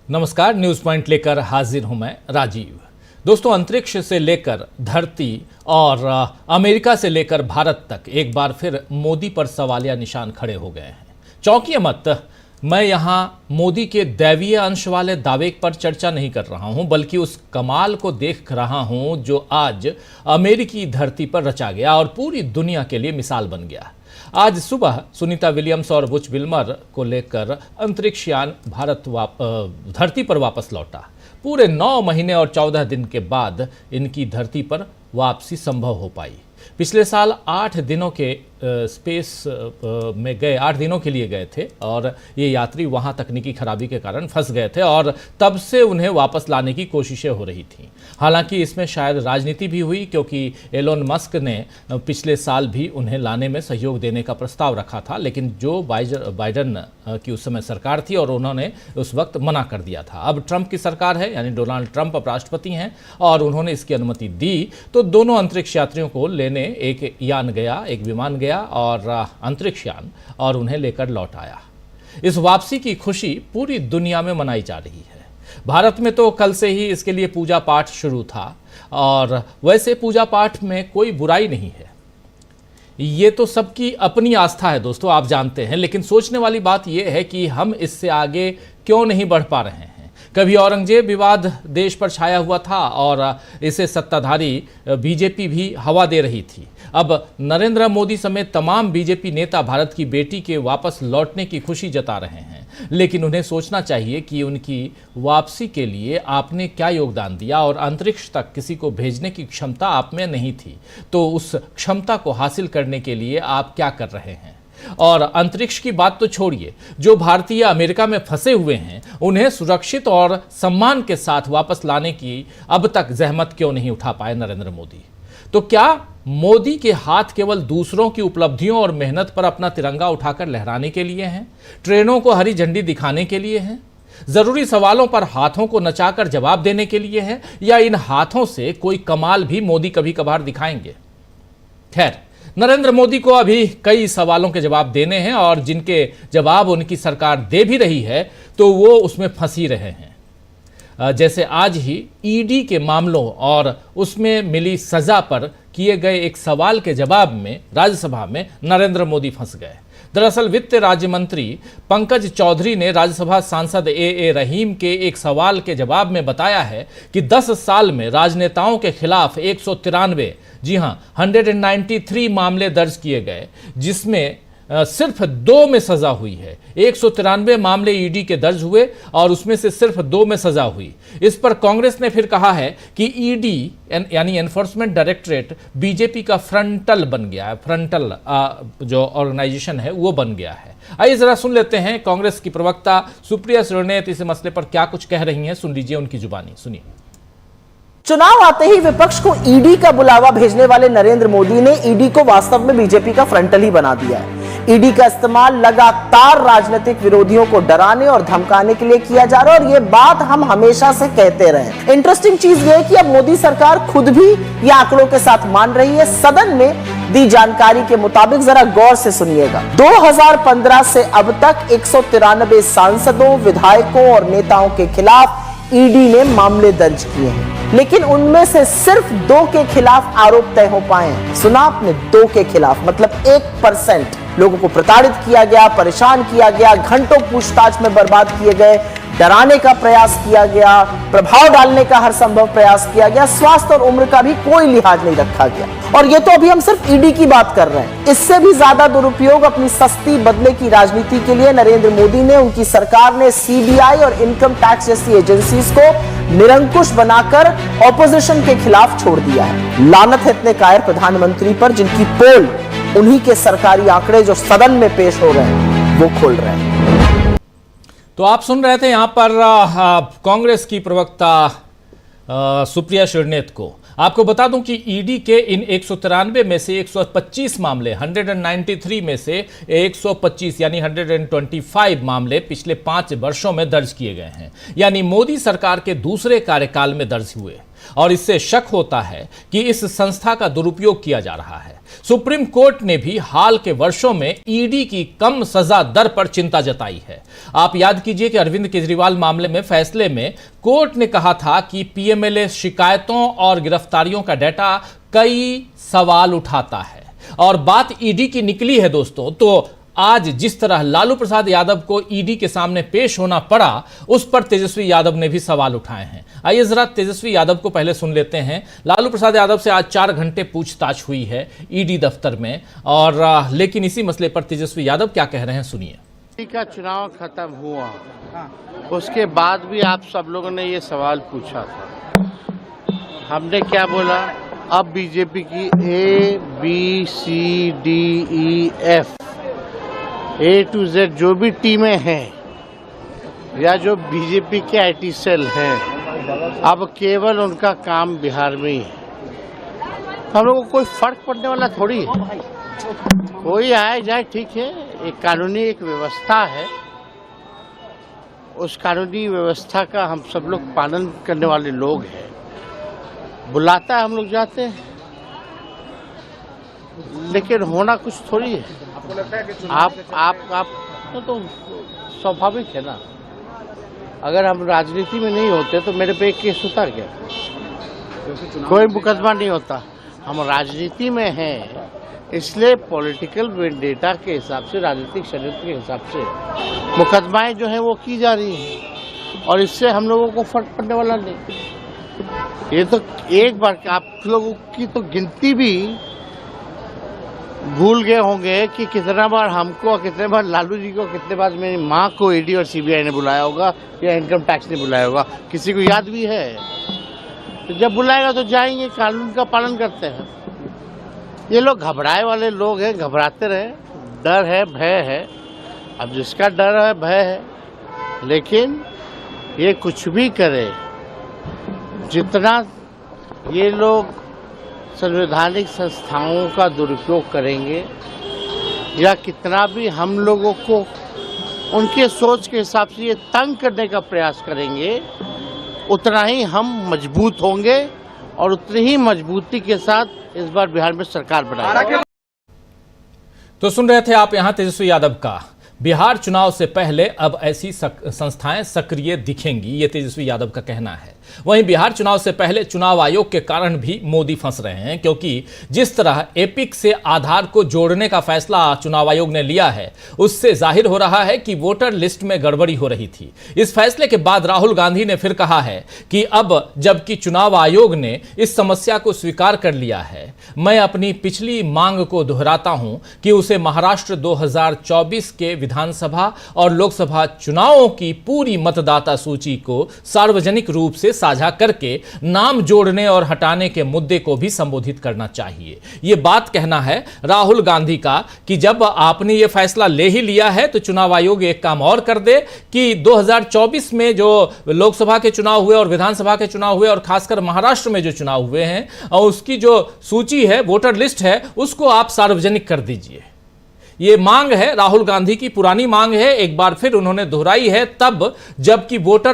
नमस्कार, news point लेकर हाजिर हूं मैं राजीव। दोस्तों, अंतरिक्ष से लेकर धरती और अमेरिका से लेकर भारत तक एक बार फिर मोदी पर सवालिया निशान खड़े हो गए हैं। चौंकिए मत, मैं यहां मोदी के दैवीय अंश वाले दावे पर चर्चा नहीं कर रहा हूं, बल्कि उस कमाल को देख रहा हूं जो आज अमेरिकी धरती पर रचा गया और पूरी दुनिया के लिए मिसाल बन गया। आज सुबह सुनीता विलियम्स और बुच विल्मर को लेकर अंतरिक्ष यान धरती पर वापस लौटा। पूरे 9 महीने और 14 दिन के बाद इनकी धरती पर वापसी संभव हो पाई। पिछले साल 8 दिनों के स्पेस में गए, 8 दिनों के लिए गए थे और ये यात्री वहाँ तकनीकी खराबी के कारण फंस गए थे और तब से उन्हें वापस लाने की कोशिशें हो रही थीं। हालांकि इसमें शायद राजनीति भी हुई, क्योंकि एलोन मस्क ने पिछले साल भी उन्हें लाने में सहयोग देने का प्रस्ताव रखा था, लेकिन जो बाइडन की उस समय सरकार थी और उन्होंने उस वक्त मना कर दिया था। अब ट्रंप की सरकार है, यानी डोनाल्ड ट्रंप अब राष्ट्रपति हैं और उन्होंने इसकी अनुमति दी, तो दोनों अंतरिक्ष यात्रियों को लेने एक यान गया, एक विमान गया और अंतरिक्ष यान, और उन्हें लेकर लौट आया। इस वापसी की खुशी पूरी दुनिया में मनाई जा रही है। भारत में तो कल से ही इसके लिए पूजा पाठ शुरू था और वैसे पूजा पाठ में कोई बुराई नहीं है, ये तो सबकी अपनी आस्था है दोस्तों, आप जानते हैं। लेकिन सोचने वाली बात यह है कि हम इससे आगे क्यों नहीं बढ़ पा रहे हैं। कभी औरंगजेब विवाद देश पर छाया हुआ था और इसे सत्ताधारी बीजेपी भी हवा दे रही थी। अब नरेंद्र मोदी समेत तमाम बीजेपी नेता भारत की बेटी के वापस लौटने की खुशी जता रहे हैं, लेकिन उन्हें सोचना चाहिए कि उनकी वापसी के लिए आपने क्या योगदान दिया और अंतरिक्ष तक किसी को भेजने की क्षमता आप में नहीं थी, तो उस क्षमता को हासिल करने के लिए आप क्या कर रहे हैं। और अंतरिक्ष की बात तो छोड़िए, जो भारतीय अमेरिका में फंसे हुए हैं उन्हें सुरक्षित और सम्मान के साथ वापस लाने की अब तक जहमत क्यों नहीं उठा पाए नरेंद्र मोदी। तो क्या मोदी के हाथ केवल दूसरों की उपलब्धियों और मेहनत पर अपना तिरंगा उठाकर लहराने के लिए हैं, ट्रेनों को हरी झंडी दिखाने के लिए हैं, जरूरी सवालों पर हाथों को नचाकर जवाब देने के लिए है, या इन हाथों से कोई कमाल भी मोदी कभी कभार दिखाएंगे। खैर, नरेंद्र मोदी को अभी कई सवालों के जवाब देने हैं और जिनके जवाब उनकी सरकार दे भी रही है तो वो उसमें फंसी रहे हैं। जैसे आज ही ईडी के मामलों और उसमें मिली सजा पर किए गए एक सवाल के जवाब में राज्यसभा में नरेंद्र मोदी फंस गए। दरअसल वित्त राज्य मंत्री पंकज चौधरी ने राज्यसभा सांसद ए रहीम के एक सवाल के जवाब में बताया है कि 10 साल में राजनेताओं के खिलाफ 193, जी हां 193 मामले दर्ज किए गए, जिसमें सिर्फ 2 में सजा हुई है। 193 मामले ईडी के दर्ज हुए और उसमें से सिर्फ 2 में सजा हुई। इस पर कांग्रेस ने फिर कहा है कि ईडी यानी एनफोर्समेंट डायरेक्टरेट बीजेपी का फ्रंटल बन गया है, फ्रंटल जो ऑर्गेनाइजेशन है वो बन गया है। आइए जरा सुन लेते हैं कांग्रेस की प्रवक्ता सुप्रिया श्रीनेत इस मसले पर क्या कुछ कह रही हैं, सुन लीजिए उनकी जुबानी, सुनिए। चुनाव आते ही विपक्ष को ईडी का बुलावा भेजने वाले नरेंद्र मोदी ने ईडी को वास्तव में बीजेपी का फ्रंटल ही बना दिया है। ईडी का इस्तेमाल लगातार राजनीतिक विरोधियों को डराने और धमकाने के लिए किया जा रहा है और यह बात हम हमेशा से कहते रहे। इंटरेस्टिंग चीज यह है कि अब मोदी सरकार खुद भी ये आंकड़ों के साथ मान रही है। सदन में दी जानकारी के मुताबिक जरा गौर से सुनिएगा। 2015 से अब तक 193 सांसदों, विधायकों और नेताओं के खिलाफ ईडी ने मामले दर्ज किए हैं, लेकिन उनमें से सिर्फ 2 के खिलाफ आरोप तय हो पाए हैं। सुना आपने, 2 के खिलाफ, मतलब 1%। लोगों को प्रताड़ित किया गया, परेशान किया गया, घंटों पूछताछ में बर्बाद किए गए, डराने का प्रयास किया गया, प्रभाव डालने का हर संभव प्रयास किया गया, स्वास्थ्य और उम्र का भी कोई लिहाज नहीं रखा गया। और ये तो अभी हम सिर्फ ईडी की बात कर रहे हैं। इससे भी ज्यादा दुरुपयोग अपनी सस्ती बदले की राजनीति के लिए नरेंद्र मोदी ने, उनकी सरकार ने सीबीआई और इनकम टैक्स जैसी एजेंसीज को निरंकुश बनाकर ऑपोजिशन के खिलाफ छोड़ दिया है। लानत है इतने कायर प्रधानमंत्री पर जिनकी पोल उन्हीं के सरकारी आंकड़े जो सदन में पेश हो रहे हैं वो खोल रहे हैं। तो आप सुन रहे थे यहां पर कांग्रेस की प्रवक्ता सुप्रिया श्रीनेत को। आपको बता दूं कि ईडी के इन 193 में से 125 मामले, 193 में से 125 यानी 125 मामले पिछले 5 वर्षों में दर्ज किए गए हैं, यानी मोदी सरकार के दूसरे कार्यकाल में दर्ज हुए। और इससे शक होता है कि इस संस्था का दुरुपयोग किया जा रहा है। सुप्रीम कोर्ट ने भी हाल के वर्षों में ईडी की कम सजा दर पर चिंता जताई है। आप याद कीजिए कि अरविंद केजरीवाल मामले में फैसले में कोर्ट ने कहा था कि पीएमएलए शिकायतों और गिरफ्तारियों का डेटा कई सवाल उठाता है और बात ईडी की निकली है दोस्तों। तो आज जिस तरह लालू प्रसाद यादव को ईडी के सामने पेश होना पड़ा, उस पर तेजस्वी यादव ने भी सवाल उठाए हैं। आइए जरा तेजस्वी यादव को पहले सुन लेते हैं। लालू प्रसाद यादव से आज 4 घंटे पूछताछ हुई है ईडी दफ्तर में, और लेकिन इसी मसले पर तेजस्वी यादव क्या कह रहे हैं, सुनिए। का चुनाव खत्म हुआ, उसके बाद भी आप सब लोगों ने ये सवाल पूछा था। हमने क्या बोला, अब बीजेपी की ABCDEF A to Z जो भी टीमें हैं या जो बीजेपी के IT सेल हैं, अब केवल उनका काम बिहार में ही है। हम लोगों को कोई फर्क पड़ने वाला थोड़ी है, कोई आए जाए ठीक है। एक कानूनी एक व्यवस्था है, उस कानूनी व्यवस्था का हम सब लोग पालन करने वाले लोग हैं। बुलाता है हम लोग जाते हैं, लेकिन होना कुछ थोड़ी है। आप तो स्वाभाविक है ना। अगर हम राजनीति में नहीं होते तो मेरे पे एक केस होता क्या, कोई मुकदमा नहीं होता। हम राजनीति में हैं, इसलिए पॉलिटिकल वेंडेटा के हिसाब से, राजनीतिक षड्यंत्र के हिसाब से मुकदमाएं जो हैं वो की जा रही हैं, और इससे हम लोगों को फर्क पड़ने वाला नहीं। ये तो एक बार आप लोगों की तो गिनती भी भूल गए होंगे कि कितना बार हमको, कितने बार लालू जी को, कितने बार मेरी माँ को ईडी और सीबीआई ने बुलाया होगा या इनकम टैक्स ने बुलाया होगा। किसी को याद भी है? तो जब बुलाएगा तो जाएंगे, कानून का पालन करते हैं। ये लोग घबराए वाले लोग हैं, घबराते रहे। डर है, भय है। अब जिसका डर है, भय है, लेकिन ये कुछ भी करे, जितना ये लोग संवैधानिक संस्थाओं का दुरुपयोग करेंगे या कितना भी हम लोगों को उनके सोच के हिसाब से ये तंग करने का प्रयास करेंगे, उतना ही हम मजबूत होंगे और उतनी ही मजबूती के साथ इस बार बिहार में सरकार बनाएंगे। तो सुन रहे थे आप यहां तेजस्वी यादव का। बिहार चुनाव से पहले अब ऐसी संस्थाएं सक्रिय दिखेंगी, ये तेजस्वी यादव का कहना है। वहीं बिहार चुनाव से पहले चुनाव आयोग के कारण भी मोदी फंस रहे हैं, क्योंकि जिस तरह एपिक से आधार को जोड़ने का फैसला चुनाव आयोग ने लिया है, उससे जाहिर हो रहा है कि वोटर लिस्ट में गड़बड़ी हो रही थी। इस फैसले के बाद राहुल गांधी ने फिर कहा है कि अब जबकि चुनाव आयोग ने इस समस्या को स्वीकार कर लिया है, मैं अपनी पिछली मांग को दोहराता हूं कि उसे महाराष्ट्र 2024 के विधानसभा और लोकसभा चुनावों की पूरी मतदाता सूची को सार्वजनिक रूप से साझा करके नाम जोड़ने और हटाने के मुद्दे को भी संबोधित करना चाहिए। यह बात कहना है राहुल गांधी का कि जब आपने यह फैसला ले ही लिया है तो चुनाव आयोग एक काम और कर दे कि 2024 में जो लोकसभा के चुनाव हुए और विधानसभा के चुनाव हुए और खासकर महाराष्ट्र में जो चुनाव हुए हैं, और उसकी जो सूची है, वोटर लिस्ट है, उसको आप सार्वजनिक कर दीजिए। ये मांग है राहुल गांधी की, पुरानी मांग है, एक बार फिर उन्होंने दोहराई है तब जबकि वोटर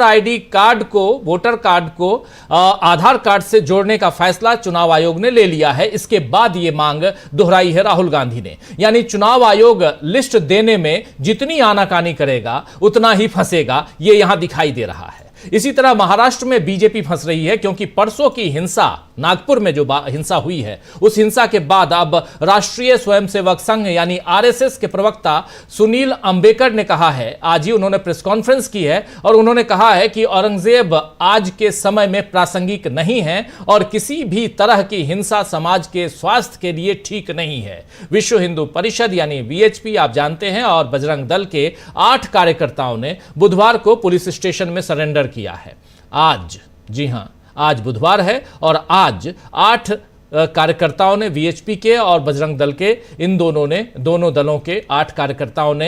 कार्ड को आधार कार्ड से जोड़ने का फैसला चुनाव आयोग ने ले लिया है। इसके बाद ये मांग दोहराई है राहुल गांधी ने। यानी चुनाव आयोग लिस्ट देने में जितनी आनाकानी करेगा उतना ही फंसेगा, ये यहां दिखाई दे रहा है। इसी तरह महाराष्ट्र में बीजेपी फंस रही है, क्योंकि परसों की हिंसा, नागपुर में जो हिंसा हुई है, उस हिंसा के बाद अब राष्ट्रीय स्वयंसेवक संघ यानी आरएसएस के प्रवक्ता सुनील अंबेकर ने कहा है, आज ही उन्होंने प्रेस कॉन्फ्रेंस की है और उन्होंने कहा है कि औरंगजेब आज के समय में प्रासंगिक नहीं है और किसी भी तरह की हिंसा समाज के स्वास्थ्य के लिए ठीक नहीं है। विश्व हिंदू परिषद यानी वीएचपी आप जानते हैं, और बजरंग दल के 8 कार्यकर्ताओं ने बुधवार को पुलिस स्टेशन में सरेंडर किया है। आज, जी हां, आज बुधवार है और आज 8 कार्यकर्ताओं ने, वीएचपी के और बजरंग दल के, इन दोनों दलों के 8 कार्यकर्ताओं ने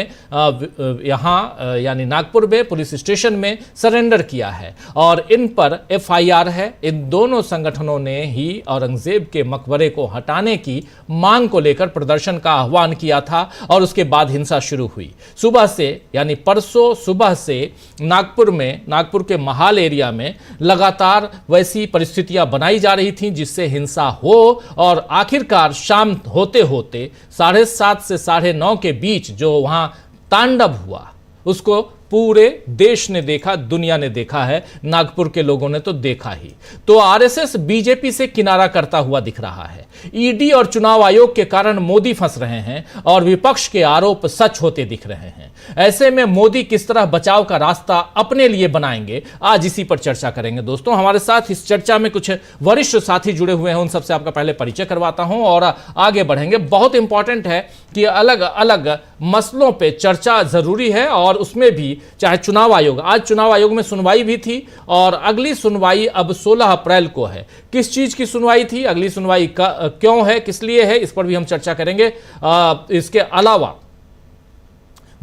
यहाँ यानी नागपुर में पुलिस स्टेशन में सरेंडर किया है और इन पर एफआईआर है। इन दोनों संगठनों ने ही औरंगजेब के मकबरे को हटाने की मांग को लेकर प्रदर्शन का आह्वान किया था और उसके बाद हिंसा शुरू हुई। सुबह से यानी परसों सुबह से नागपुर के महाल एरिया में लगातार वैसी परिस्थितियां बनाई जा रही थीं जिससे हिंसा हो और आखिरकार शाम होते होते 7:30 से 9:30 के बीच जो वहां तांडव हुआ उसको पूरे देश ने देखा, दुनिया ने देखा है, नागपुर के लोगों ने तो देखा ही। तो आरएसएस बीजेपी से किनारा करता हुआ दिख रहा है। ईडी और चुनाव आयोग के कारण मोदी फंस रहे हैं और विपक्ष के आरोप सच होते दिख रहे हैं। ऐसे में मोदी किस तरह बचाव का रास्ता अपने लिए बनाएंगे, आज इसी पर चर्चा करेंगे। दोस्तों, हमारे साथ इस चर्चा में कुछ वरिष्ठ साथी जुड़े हुए हैं, उन सबसे आपका पहले परिचय करवाता हूं और आगे बढ़ेंगे। बहुत इंपॉर्टेंट है कि अलग अलग मसलों पर चर्चा जरूरी है और उसमें भी चाहे चुनाव आयोग, आज चुनाव आयोग में सुनवाई भी थी और अगली सुनवाई अब 16 अप्रैल को है। किस चीज की सुनवाई थी, अगली सुनवाई क्यों है, किस लिए है, इस पर भी हम चर्चा करेंगे। इसके अलावा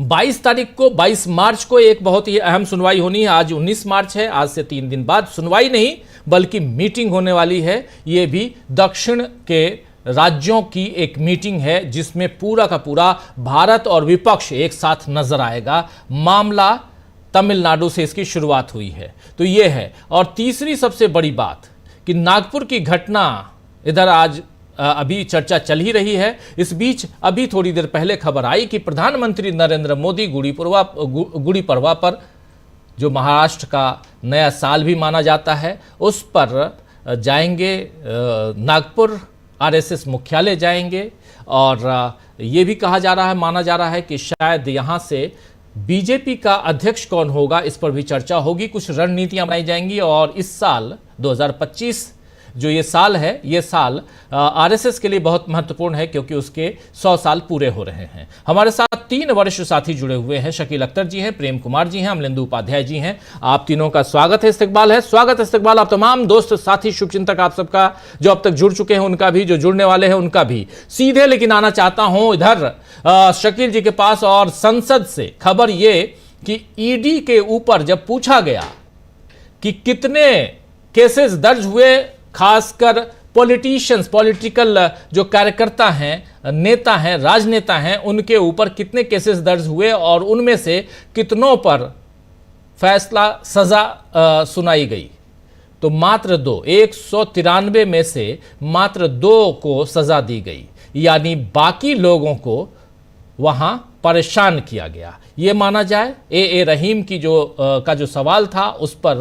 22 मार्च को एक बहुत ही अहम सुनवाई होनी है। आज 19 मार्च है, आज से 3 दिन बाद सुनवाई नहीं बल्कि मीटिंग होने वाली है। यह भी दक्षिण के राज्यों की एक मीटिंग है जिसमें पूरा का पूरा भारत और विपक्ष एक साथ नजर आएगा। मामला तमिलनाडु से इसकी शुरुआत हुई है, तो यह है। और तीसरी सबसे बड़ी बात कि नागपुर की घटना, इधर आज अभी चर्चा चल ही रही है। इस बीच अभी थोड़ी देर पहले खबर आई कि प्रधानमंत्री नरेंद्र मोदी गुड़ी पड़वा पर, जो महाराष्ट्र का नया साल भी माना जाता है, उस पर जाएंगे नागपुर, आरएसएस मुख्यालय जाएंगे और ये भी कहा जा रहा है, माना जा रहा है कि शायद यहां से बीजेपी का अध्यक्ष कौन होगा इस पर भी चर्चा होगी। कुछ रणनीतियां बनाई जाएंगी और इस साल 2025 जो ये साल है, ये साल आरएसएस के लिए बहुत महत्वपूर्ण है क्योंकि उसके 100 साल पूरे हो रहे हैं। हमारे साथ 3 वरिष्ठ साथी जुड़े हुए हैं। शकील अख्तर जी हैं, प्रेम कुमार जी हैं, अमलेंदु उपाध्याय जी हैं। आप तीनों का स्वागत है, इस्तकबाल है। स्वागत इस्तकबाल आप तमाम दोस्त साथी शुभचिंतक आप सबका, जो अब तक जुड़ चुके हैं उनका भी, जो जुड़ने वाले हैं उनका भी। सीधे लेकिन आना चाहता हूं इधर शकील जी के पास। और संसद से खबर ये कि ईडी के ऊपर जब पूछा गया कि कितने केसेस दर्ज हुए, खासकर पॉलिटिकल जो कार्यकर्ता हैं, नेता हैं, राजनेता हैं, उनके ऊपर कितने केसेस दर्ज हुए और उनमें से कितनों पर फैसला, सजा सुनाई गई, तो मात्र 2, 193 में से मात्र 2 को सजा दी गई, यानी बाकी लोगों को वहां परेशान किया गया। ये माना जाए। ए रहीम की का जो सवाल था उस पर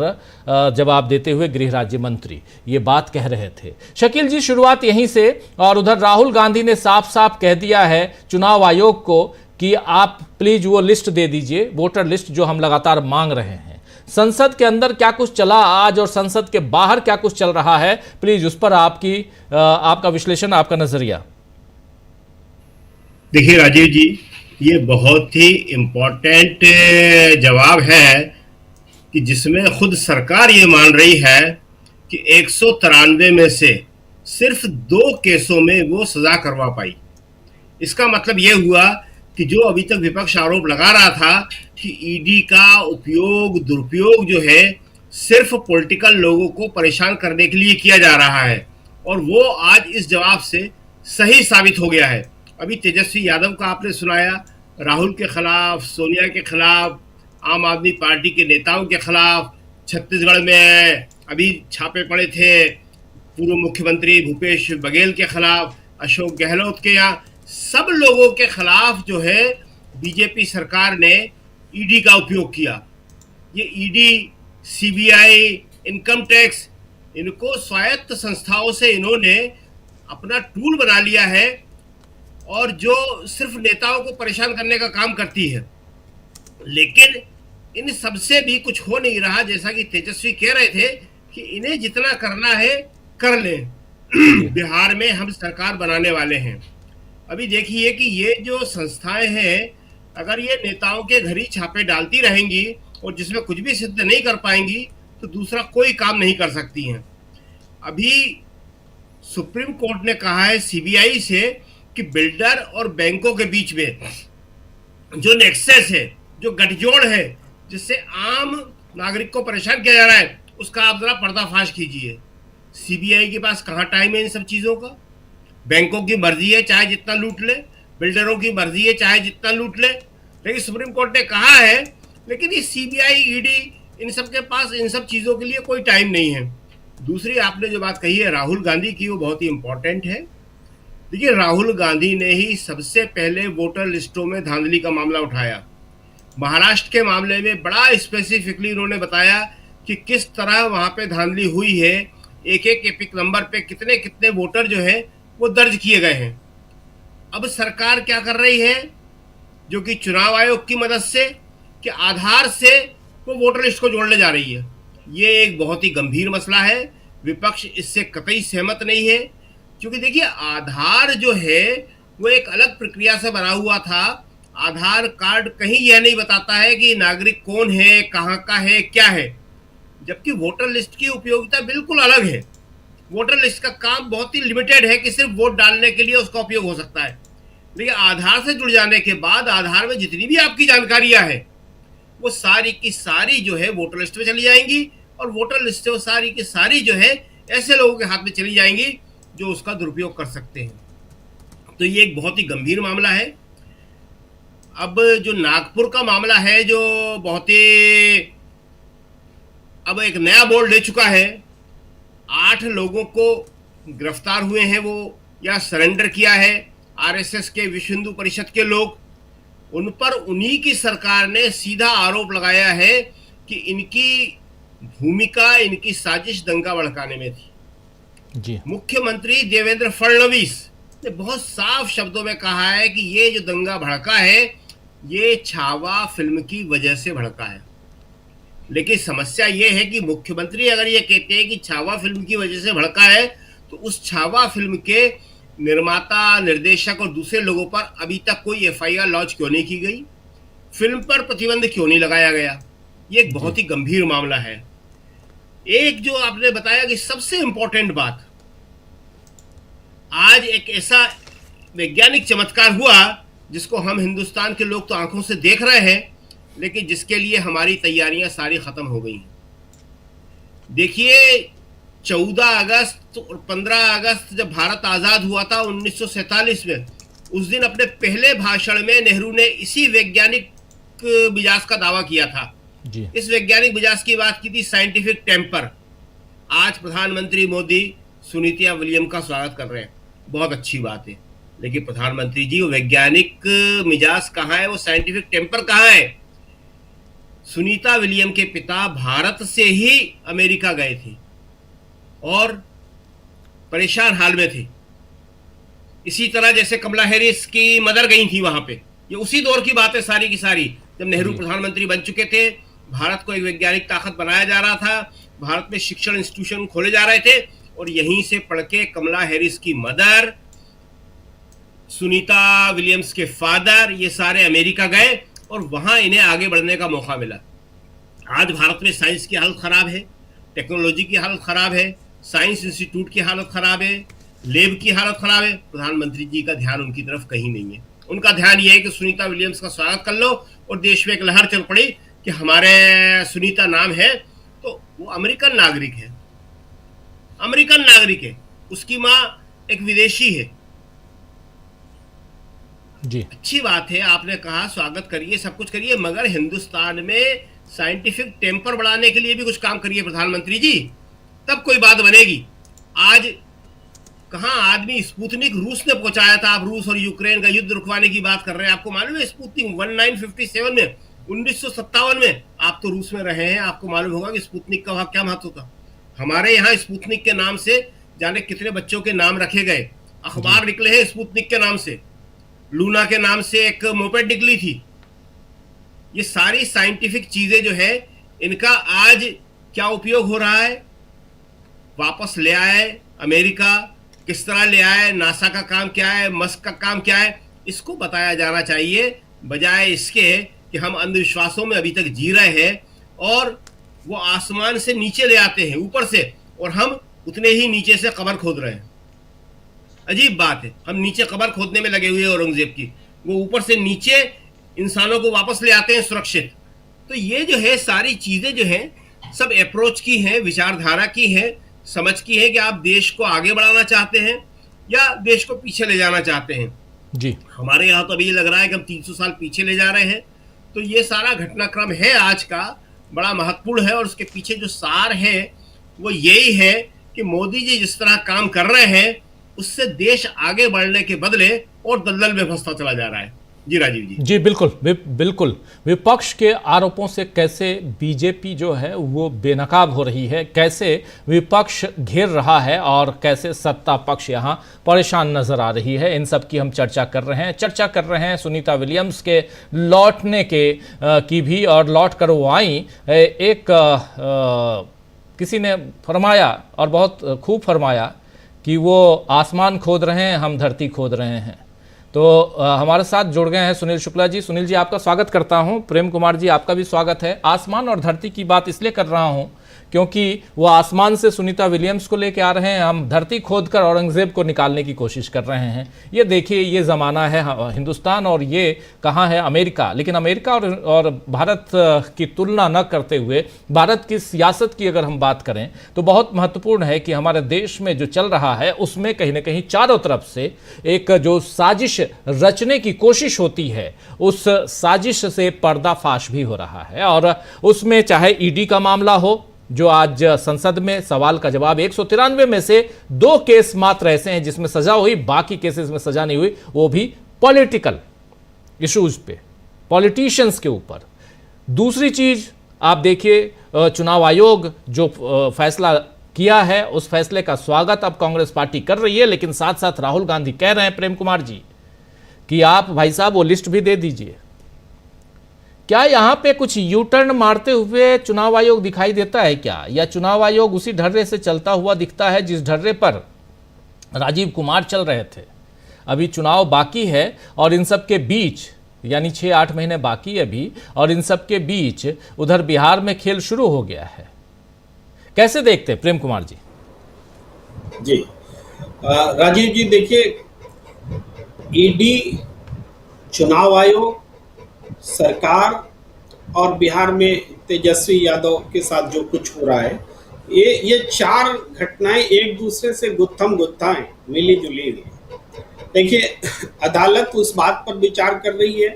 जवाब देते हुए गृह राज्य मंत्री ये बात कह रहे थे। शकील जी, शुरुआत यहीं से। और उधर राहुल गांधी ने साफ साफ कह दिया है चुनाव आयोग को कि आप प्लीज वो लिस्ट दे दीजिए, वोटर लिस्ट जो हम लगातार मांग रहे हैं। संसद के अंदर क्या कुछ चला आज और संसद के बाहर क्या कुछ चल रहा है, प्लीज उस पर आपका विश्लेषण, आपका नजरिया। देखिए राजीव जी, ये बहुत ही इम्पोर्टेंट जवाब है कि जिसमें खुद सरकार ये मान रही है कि 193 में से सिर्फ 2 केसों में वो सजा करवा पाई। इसका मतलब ये हुआ कि जो अभी तक विपक्ष आरोप लगा रहा था कि ईडी का उपयोग, दुरुपयोग जो है सिर्फ पॉलिटिकल लोगों को परेशान करने के लिए किया जा रहा है, और वो आज इस जवाब से सही साबित हो गया है। अभी तेजस्वी यादव का आपने सुनाया, राहुल के खिलाफ, सोनिया के खिलाफ, आम आदमी पार्टी के नेताओं के खिलाफ छत्तीसगढ़ में अभी छापे पड़े थे, पूर्व मुख्यमंत्री भूपेश बघेल के खिलाफ, अशोक गहलोत के, यहाँ सब लोगों के खिलाफ जो है बीजेपी सरकार ने ईडी का उपयोग किया। ये ईडी, सीबीआई, इनकम टैक्स, इनको स्वायत्त संस्थाओं से इन्होंने अपना टूल बना लिया है और जो सिर्फ नेताओं को परेशान करने का काम करती है। लेकिन इन सबसे भी कुछ हो नहीं रहा, जैसा कि तेजस्वी कह रहे थे कि इन्हें जितना करना है कर लें। बिहार में हम सरकार बनाने वाले हैं। अभी देखिए कि ये जो संस्थाएं हैं, अगर ये नेताओं के घर ही छापे डालती रहेंगी और जिसमें कुछ भी सिद्ध नहीं कर पाएंगी तो दूसरा कोई काम नहीं कर सकती हैं। अभी सुप्रीम कोर्ट ने कहा है सीबीआई से कि बिल्डर और बैंकों के बीच में जो नेक्सस है, जो गठजोड़ है, जिससे आम नागरिक को परेशान किया जा रहा है, उसका आप जरा पर्दाफाश कीजिए। सीबीआई के पास कहाँ टाइम है इन सब चीजों का? बैंकों की मर्जी है चाहे जितना लूट ले, बिल्डरों की मर्जी है चाहे जितना लूट ले, लेकिन सुप्रीम कोर्ट ने कहा है, लेकिन ये सीबीआई, ईडी, इन सब के पास इन सब चीजों के लिए कोई टाइम नहीं है। दूसरी आपने जो बात कही है राहुल गांधी की, वो बहुत ही इंपॉर्टेंट है। देखिए, राहुल गांधी ने ही सबसे पहले वोटर लिस्टों में धांधली का मामला उठाया। महाराष्ट्र के मामले में बड़ा स्पेसिफिकली उन्होंने बताया कि किस तरह वहां पे धांधली हुई है, एक एक एपिक नंबर पे कितने कितने वोटर जो है वो दर्ज किए गए हैं। अब सरकार क्या कर रही है, जो कि चुनाव आयोग की मदद से, कि आधार से वो वोटर लिस्ट को जोड़ने जा रही है। ये एक बहुत ही गंभीर मसला है, विपक्ष इससे कतई सहमत नहीं है, क्योंकि देखिए आधार जो है वो एक अलग प्रक्रिया से बना हुआ था। आधार कार्ड कहीं यह नहीं बताता है कि नागरिक कौन है, कहाँ का है, क्या है, जबकि वोटर लिस्ट की उपयोगिता बिल्कुल अलग है। वोटर लिस्ट का काम बहुत ही लिमिटेड है कि सिर्फ वोट डालने के लिए उसका उपयोग हो सकता है, लेकिन आधार से जुड़ जाने के बाद आधार में जितनी भी आपकी जानकारियां हैं वो सारी की सारी जो है वोटर लिस्ट में चली जाएंगी, और वोटर लिस्ट वो सारी की सारी जो है ऐसे लोगों के हाथ में चली जाएंगी जो उसका दुरुपयोग कर सकते हैं। तो ये एक बहुत ही गंभीर मामला है। अब जो नागपुर का मामला है, जो बहुत ही अब एक नया बोर्ड ले चुका है, 8 लोगों को गिरफ्तार हुए हैं वो या सरेंडर किया है आरएसएस के विश्व हिंदू परिषद के लोग। उन पर उन्हीं की सरकार ने सीधा आरोप लगाया है कि इनकी भूमिका, इनकी साजिश दंगा भड़काने में थी। जी। मुख्यमंत्री देवेंद्र फडणवीस ने बहुत साफ शब्दों में कहा है कि ये जो दंगा भड़का है ये छावा फिल्म की वजह से भड़का है। लेकिन समस्या ये है कि मुख्यमंत्री अगर ये कहते हैं कि छावा फिल्म की वजह से भड़का है, तो उस छावा फिल्म के निर्माता, निर्देशक और दूसरे लोगों पर अभी तक कोई एफआईआर लॉन्च क्यों नहीं की गई? फिल्म पर प्रतिबंध क्यों नहीं लगाया गया? ये एक बहुत ही गंभीर मामला है। एक जो आपने बताया कि सबसे इंपॉर्टेंट बात, आज एक ऐसा वैज्ञानिक चमत्कार हुआ जिसको हम हिंदुस्तान के लोग तो आंखों से देख रहे हैं, लेकिन जिसके लिए हमारी तैयारियां सारी खत्म हो गई। देखिए, 14 अगस्त और 15 अगस्त जब भारत आजाद हुआ था 1947 में, उस दिन अपने पहले भाषण में नेहरू ने इसी वैज्ञानिक मिजाज का दावा किया था। जी। इस वैज्ञानिक मिजाज की बात की थी, साइंटिफिक टेम्पर। आज प्रधानमंत्री मोदी सुनीता विलियम का स्वागत कर रहे हैं, बहुत अच्छी बात है, लेकिन प्रधानमंत्री जी वो वैज्ञानिक मिजाज कहाँ है, वो साइंटिफिक टेम्पर कहाँ है? सुनीता विलियम के पिता भारत से ही अमेरिका गए थे और परेशान हाल में थे, इसी तरह जैसे कमला हैरिस की मदर गई थी वहां पे। ये उसी दौर की बात है सारी की सारी, जब नेहरू प्रधानमंत्री बन चुके थे, भारत को एक वैज्ञानिक ताकत बनाया जा रहा था, भारत में शिक्षण इंस्टीट्यूशन खोले जा रहे थे, और यहीं से पढ़ के कमला हैरिस की मदर, सुनीता विलियम्स के फादर, ये सारे अमेरिका गए और वहां इन्हें आगे बढ़ने का मौका मिला। आज भारत में साइंस की हालत खराब है, टेक्नोलॉजी की हालत खराब है, साइंस इंस्टीट्यूट की हालत खराब है, लैब की हालत खराब है। प्रधानमंत्री जी का ध्यान उनकी तरफ कहीं नहीं है। उनका ध्यान यह है कि सुनीता विलियम्स का स्वागत कर लो, और देश में एक लहर चल पड़ी कि हमारे सुनीता नाम है तो वो अमेरिकन नागरिक है, अमेरिकन नागरिक है, उसकी माँ एक विदेशी है। जी। अच्छी बात है, आपने कहा स्वागत करिए, सब कुछ करिए, मगर हिंदुस्तान में साइंटिफिक टेम्पर बढ़ाने के लिए भी कुछ काम करिए प्रधानमंत्री जी, तब कोई बात बनेगी। आज कहाँ आदमी स्पुतनिक रूस ने पहुंचाया था, आप रूस और यूक्रेन का युद्ध रुकवाने की बात कर रहे हैं। आपको मालूम है स्पुतनिक 1957 में, 1957 में, आप तो रूस में रहे हैं, आपको मालूम होगा कि स्पुतनिक का वहां क्या महत्व था। हमारे यहाँ स्पुतनिक के नाम से जाने कितने बच्चों के नाम रखे गए, अखबार निकले हैं स्पुतनिक के नाम से, लूना के नाम से एक मोपेड निकली थी। ये सारी साइंटिफिक चीजें जो है, इनका आज क्या उपयोग हो रहा है? वापस ले आए अमेरिका, किस तरह ले आए, नासा का काम क्या है, मस्क का काम क्या है, इसको बताया जाना चाहिए, बजाय इसके कि हम अंधविश्वासों में अभी तक जी रहे हैं और वो आसमान से नीचे ले आते हैं ऊपर से, और हम उतने ही नीचे से कब्र खोद रहे हैं। अजीब बात है। हम नीचे कब्र खोदने में लगे हुए हैं औरंगजेब की, वो ऊपर से नीचे इंसानों को वापस ले आते हैं सुरक्षित। तो ये जो है सारी चीजें जो हैं सब अप्रोच की हैं, विचारधारा की हैं, समझ की है कि आप देश को आगे बढ़ाना चाहते हैं या देश को पीछे ले जाना चाहते हैं। जी, हमारे यहाँ तो अभी लग रहा है कि हम 300 साल पीछे ले जा रहे हैं। तो ये सारा घटनाक्रम है आज का, बड़ा महत्वपूर्ण है, और उसके पीछे जो सार है वो यही है कि मोदी जी जिस तरह काम कर रहे हैं उससे देश आगे बढ़ने के बदले और दलदल में फंसता चला जा रहा है। जी राजीव जी। जी बिल्कुल, बिल्कुल। विपक्ष के आरोपों से कैसे बीजेपी जो है वो बेनकाब हो रही है, कैसे विपक्ष घेर रहा है और कैसे सत्ता पक्ष यहाँ परेशान नजर आ रही है, इन सब की हम चर्चा कर रहे हैं। सुनीता विलियम्स के लौटने की भी, और लौट कर वो आई। एक किसी ने फरमाया और बहुत खूब फरमाया कि वो आसमान खोद रहे हैं, हम धरती खोद रहे हैं। तो हमारे साथ जुड़ गए हैं सुनील शुक्ला जी। सुनील जी, आपका स्वागत करता हूं। प्रेम कुमार जी, आपका भी स्वागत है। आसमान और धरती की बात इसलिए कर रहा हूं क्योंकि वो आसमान से सुनीता विलियम्स को लेके आ रहे हैं, हम धरती खोदकर औरंगजेब को निकालने की कोशिश कर रहे हैं। ये देखिए, ये ज़माना है हिंदुस्तान और ये कहाँ है अमेरिका। लेकिन अमेरिका और भारत की तुलना न करते हुए भारत की सियासत की अगर हम बात करें तो बहुत महत्वपूर्ण है कि हमारे देश में जो चल रहा है उसमें कहीं ना कहीं चारों तरफ से एक जो साजिश रचने की कोशिश होती है, उस साजिश से पर्दाफाश भी हो रहा है। और उसमें चाहे ईडी का मामला हो, जो आज संसद में सवाल का जवाब, 193 में से 2 केस मात्र ऐसे हैं जिसमें सजा हुई, बाकी केसेस में सजा नहीं हुई, वो भी पॉलिटिकल इश्यूज पे, पॉलिटिशियंस के ऊपर। दूसरी चीज आप देखिए, चुनाव आयोग जो फैसला किया है उस फैसले का स्वागत अब कांग्रेस पार्टी कर रही है, लेकिन साथ साथ राहुल गांधी कह रहे हैं, प्रेम कुमार जी, कि आप भाई साहब वो लिस्ट भी दे दीजिए। क्या यहां पे कुछ यू टर्न मारते हुए चुनाव आयोग दिखाई देता है क्या, या चुनाव आयोग उसी ढर्रे से चलता हुआ दिखता है जिस ढर्रे पर राजीव कुमार चल रहे थे? अभी चुनाव बाकी है और इन सब के बीच, यानी 6-8 महीने बाकी है अभी, और इन सब के बीच उधर बिहार में खेल शुरू हो गया है। कैसे देखते हैं प्रेम कुमार जी? जी राजीव जी, देखिए, ईडी, चुनाव आयोग, सरकार और बिहार में तेजस्वी यादव के साथ जो कुछ हो रहा है, ये 4 घटनाएं एक दूसरे से गुत्थम गुत्था हैं, मिली जुली हुई। देखिए, अदालत उस बात पर विचार कर रही है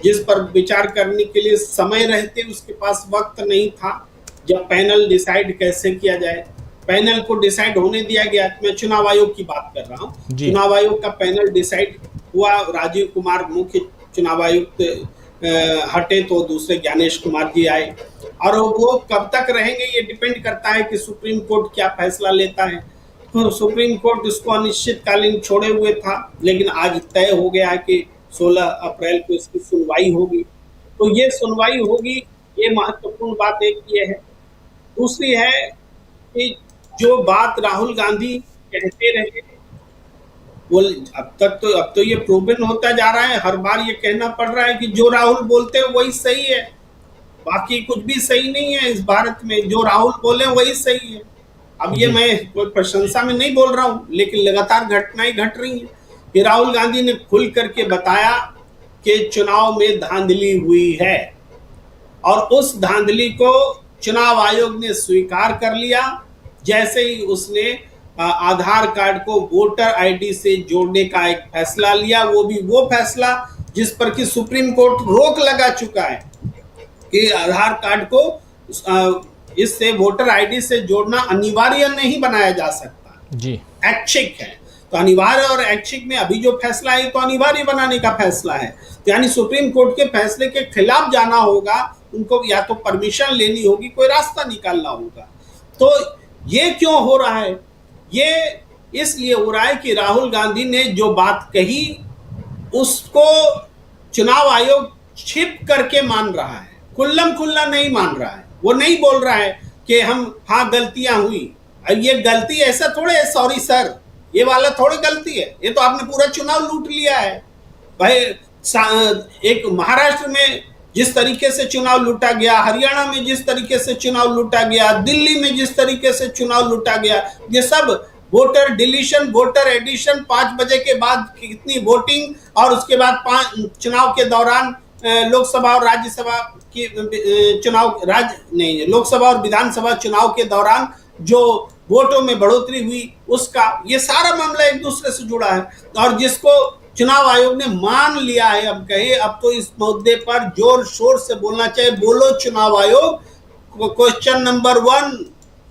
जिस पर विचार करने के लिए समय रहते उसके पास वक्त नहीं था। जब पैनल डिसाइड कैसे किया जाए, पैनल को डिसाइड होने दिया गया। मैं चुनाव आयोग की बात कर रहा हूँ। चुनाव आयोग का पैनल डिसाइड हुआ, राजीव कुमार मुख्य चुनाव आयुक्त हटे तो दूसरे ज्ञानेश कुमार जी आए, और वो कब तक रहेंगे ये डिपेंड करता है कि सुप्रीम कोर्ट क्या फैसला लेता है। तो सुप्रीम कोर्ट इसको अनिश्चितकालीन छोड़े हुए था, लेकिन आज तय हो गया कि 16 अप्रैल को इसकी सुनवाई होगी। तो ये सुनवाई होगी, ये महत्वपूर्ण बात एक ये है। दूसरी है कि जो बात राहुल गांधी कहते रहे वो अब तो ये प्रूवन होता जा रहा है। हर बार ये कहना पड़ रहा है कि जो राहुल बोलते हैं वही सही है, बाकी कुछ भी सही नहीं है इस भारत में। जो राहुल बोले वही सही है। अब ये मैं कोई प्रशंसा में नहीं बोल रहा हूँ, लेकिन लगातार घटनाएं घट रही हैं कि राहुल गांधी ने खुल करके बताया कि चुनाव में धांधली हुई है, और उस धांधली को चुनाव आयोग ने स्वीकार कर लिया। जैसे ही उसने आधार कार्ड को वोटर आईडी से जोड़ने का एक फैसला लिया, वो भी वो फैसला जिस पर कि सुप्रीम कोर्ट रोक लगा चुका है कि आधार कार्ड को इससे वोटर आईडी से जोड़ना अनिवार्य नहीं बनाया जा सकता जी, ऐच्छिक है। तो अनिवार्य और ऐच्छिक में अभी जो फैसला है तो अनिवार्य बनाने का फैसला है। तो यानी सुप्रीम कोर्ट के फैसले के खिलाफ जाना होगा, उनको या तो परमिशन लेनी होगी, कोई रास्ता निकालना होगा। तो ये क्यों हो रहा है? ये इसलिए हो रहा है कि राहुल गांधी ने जो बात कही उसको चुनाव आयोग छिप करके मान रहा है, खुल्लम खुल्ला नहीं मान रहा है। वो नहीं बोल रहा है कि हाँ गलतियां हुई। अब ये गलती ऐसा थोड़े है, सॉरी सर, ये वाला थोड़ी गलती है, ये तो आपने पूरा चुनाव लूट लिया है भाई। एक महाराष्ट्र में जिस तरीके से चुनाव लूटा गया, हरियाणा में जिस तरीके से चुनाव लूटा गया, दिल्ली में जिस तरीके से चुनाव लूटा गया, ये सब वोटर डिलीशन, वोटर एडिशन, 5 बजे के बाद कितनी वोटिंग, और उसके बाद चुनाव के दौरान लोकसभा और राज्यसभा की लोकसभा और विधानसभा चुनाव के दौरान जो वोटों में बढ़ोतरी हुई उसका, ये सारा मामला एक दूसरे से जुड़ा है। और जिसको चुनाव आयोग ने मान लिया है, अब कहे अब तो इस मुद्दे पर जोर शोर से बोलना चाहिए, बोलो चुनाव आयोग, क्वेश्चन नंबर 1,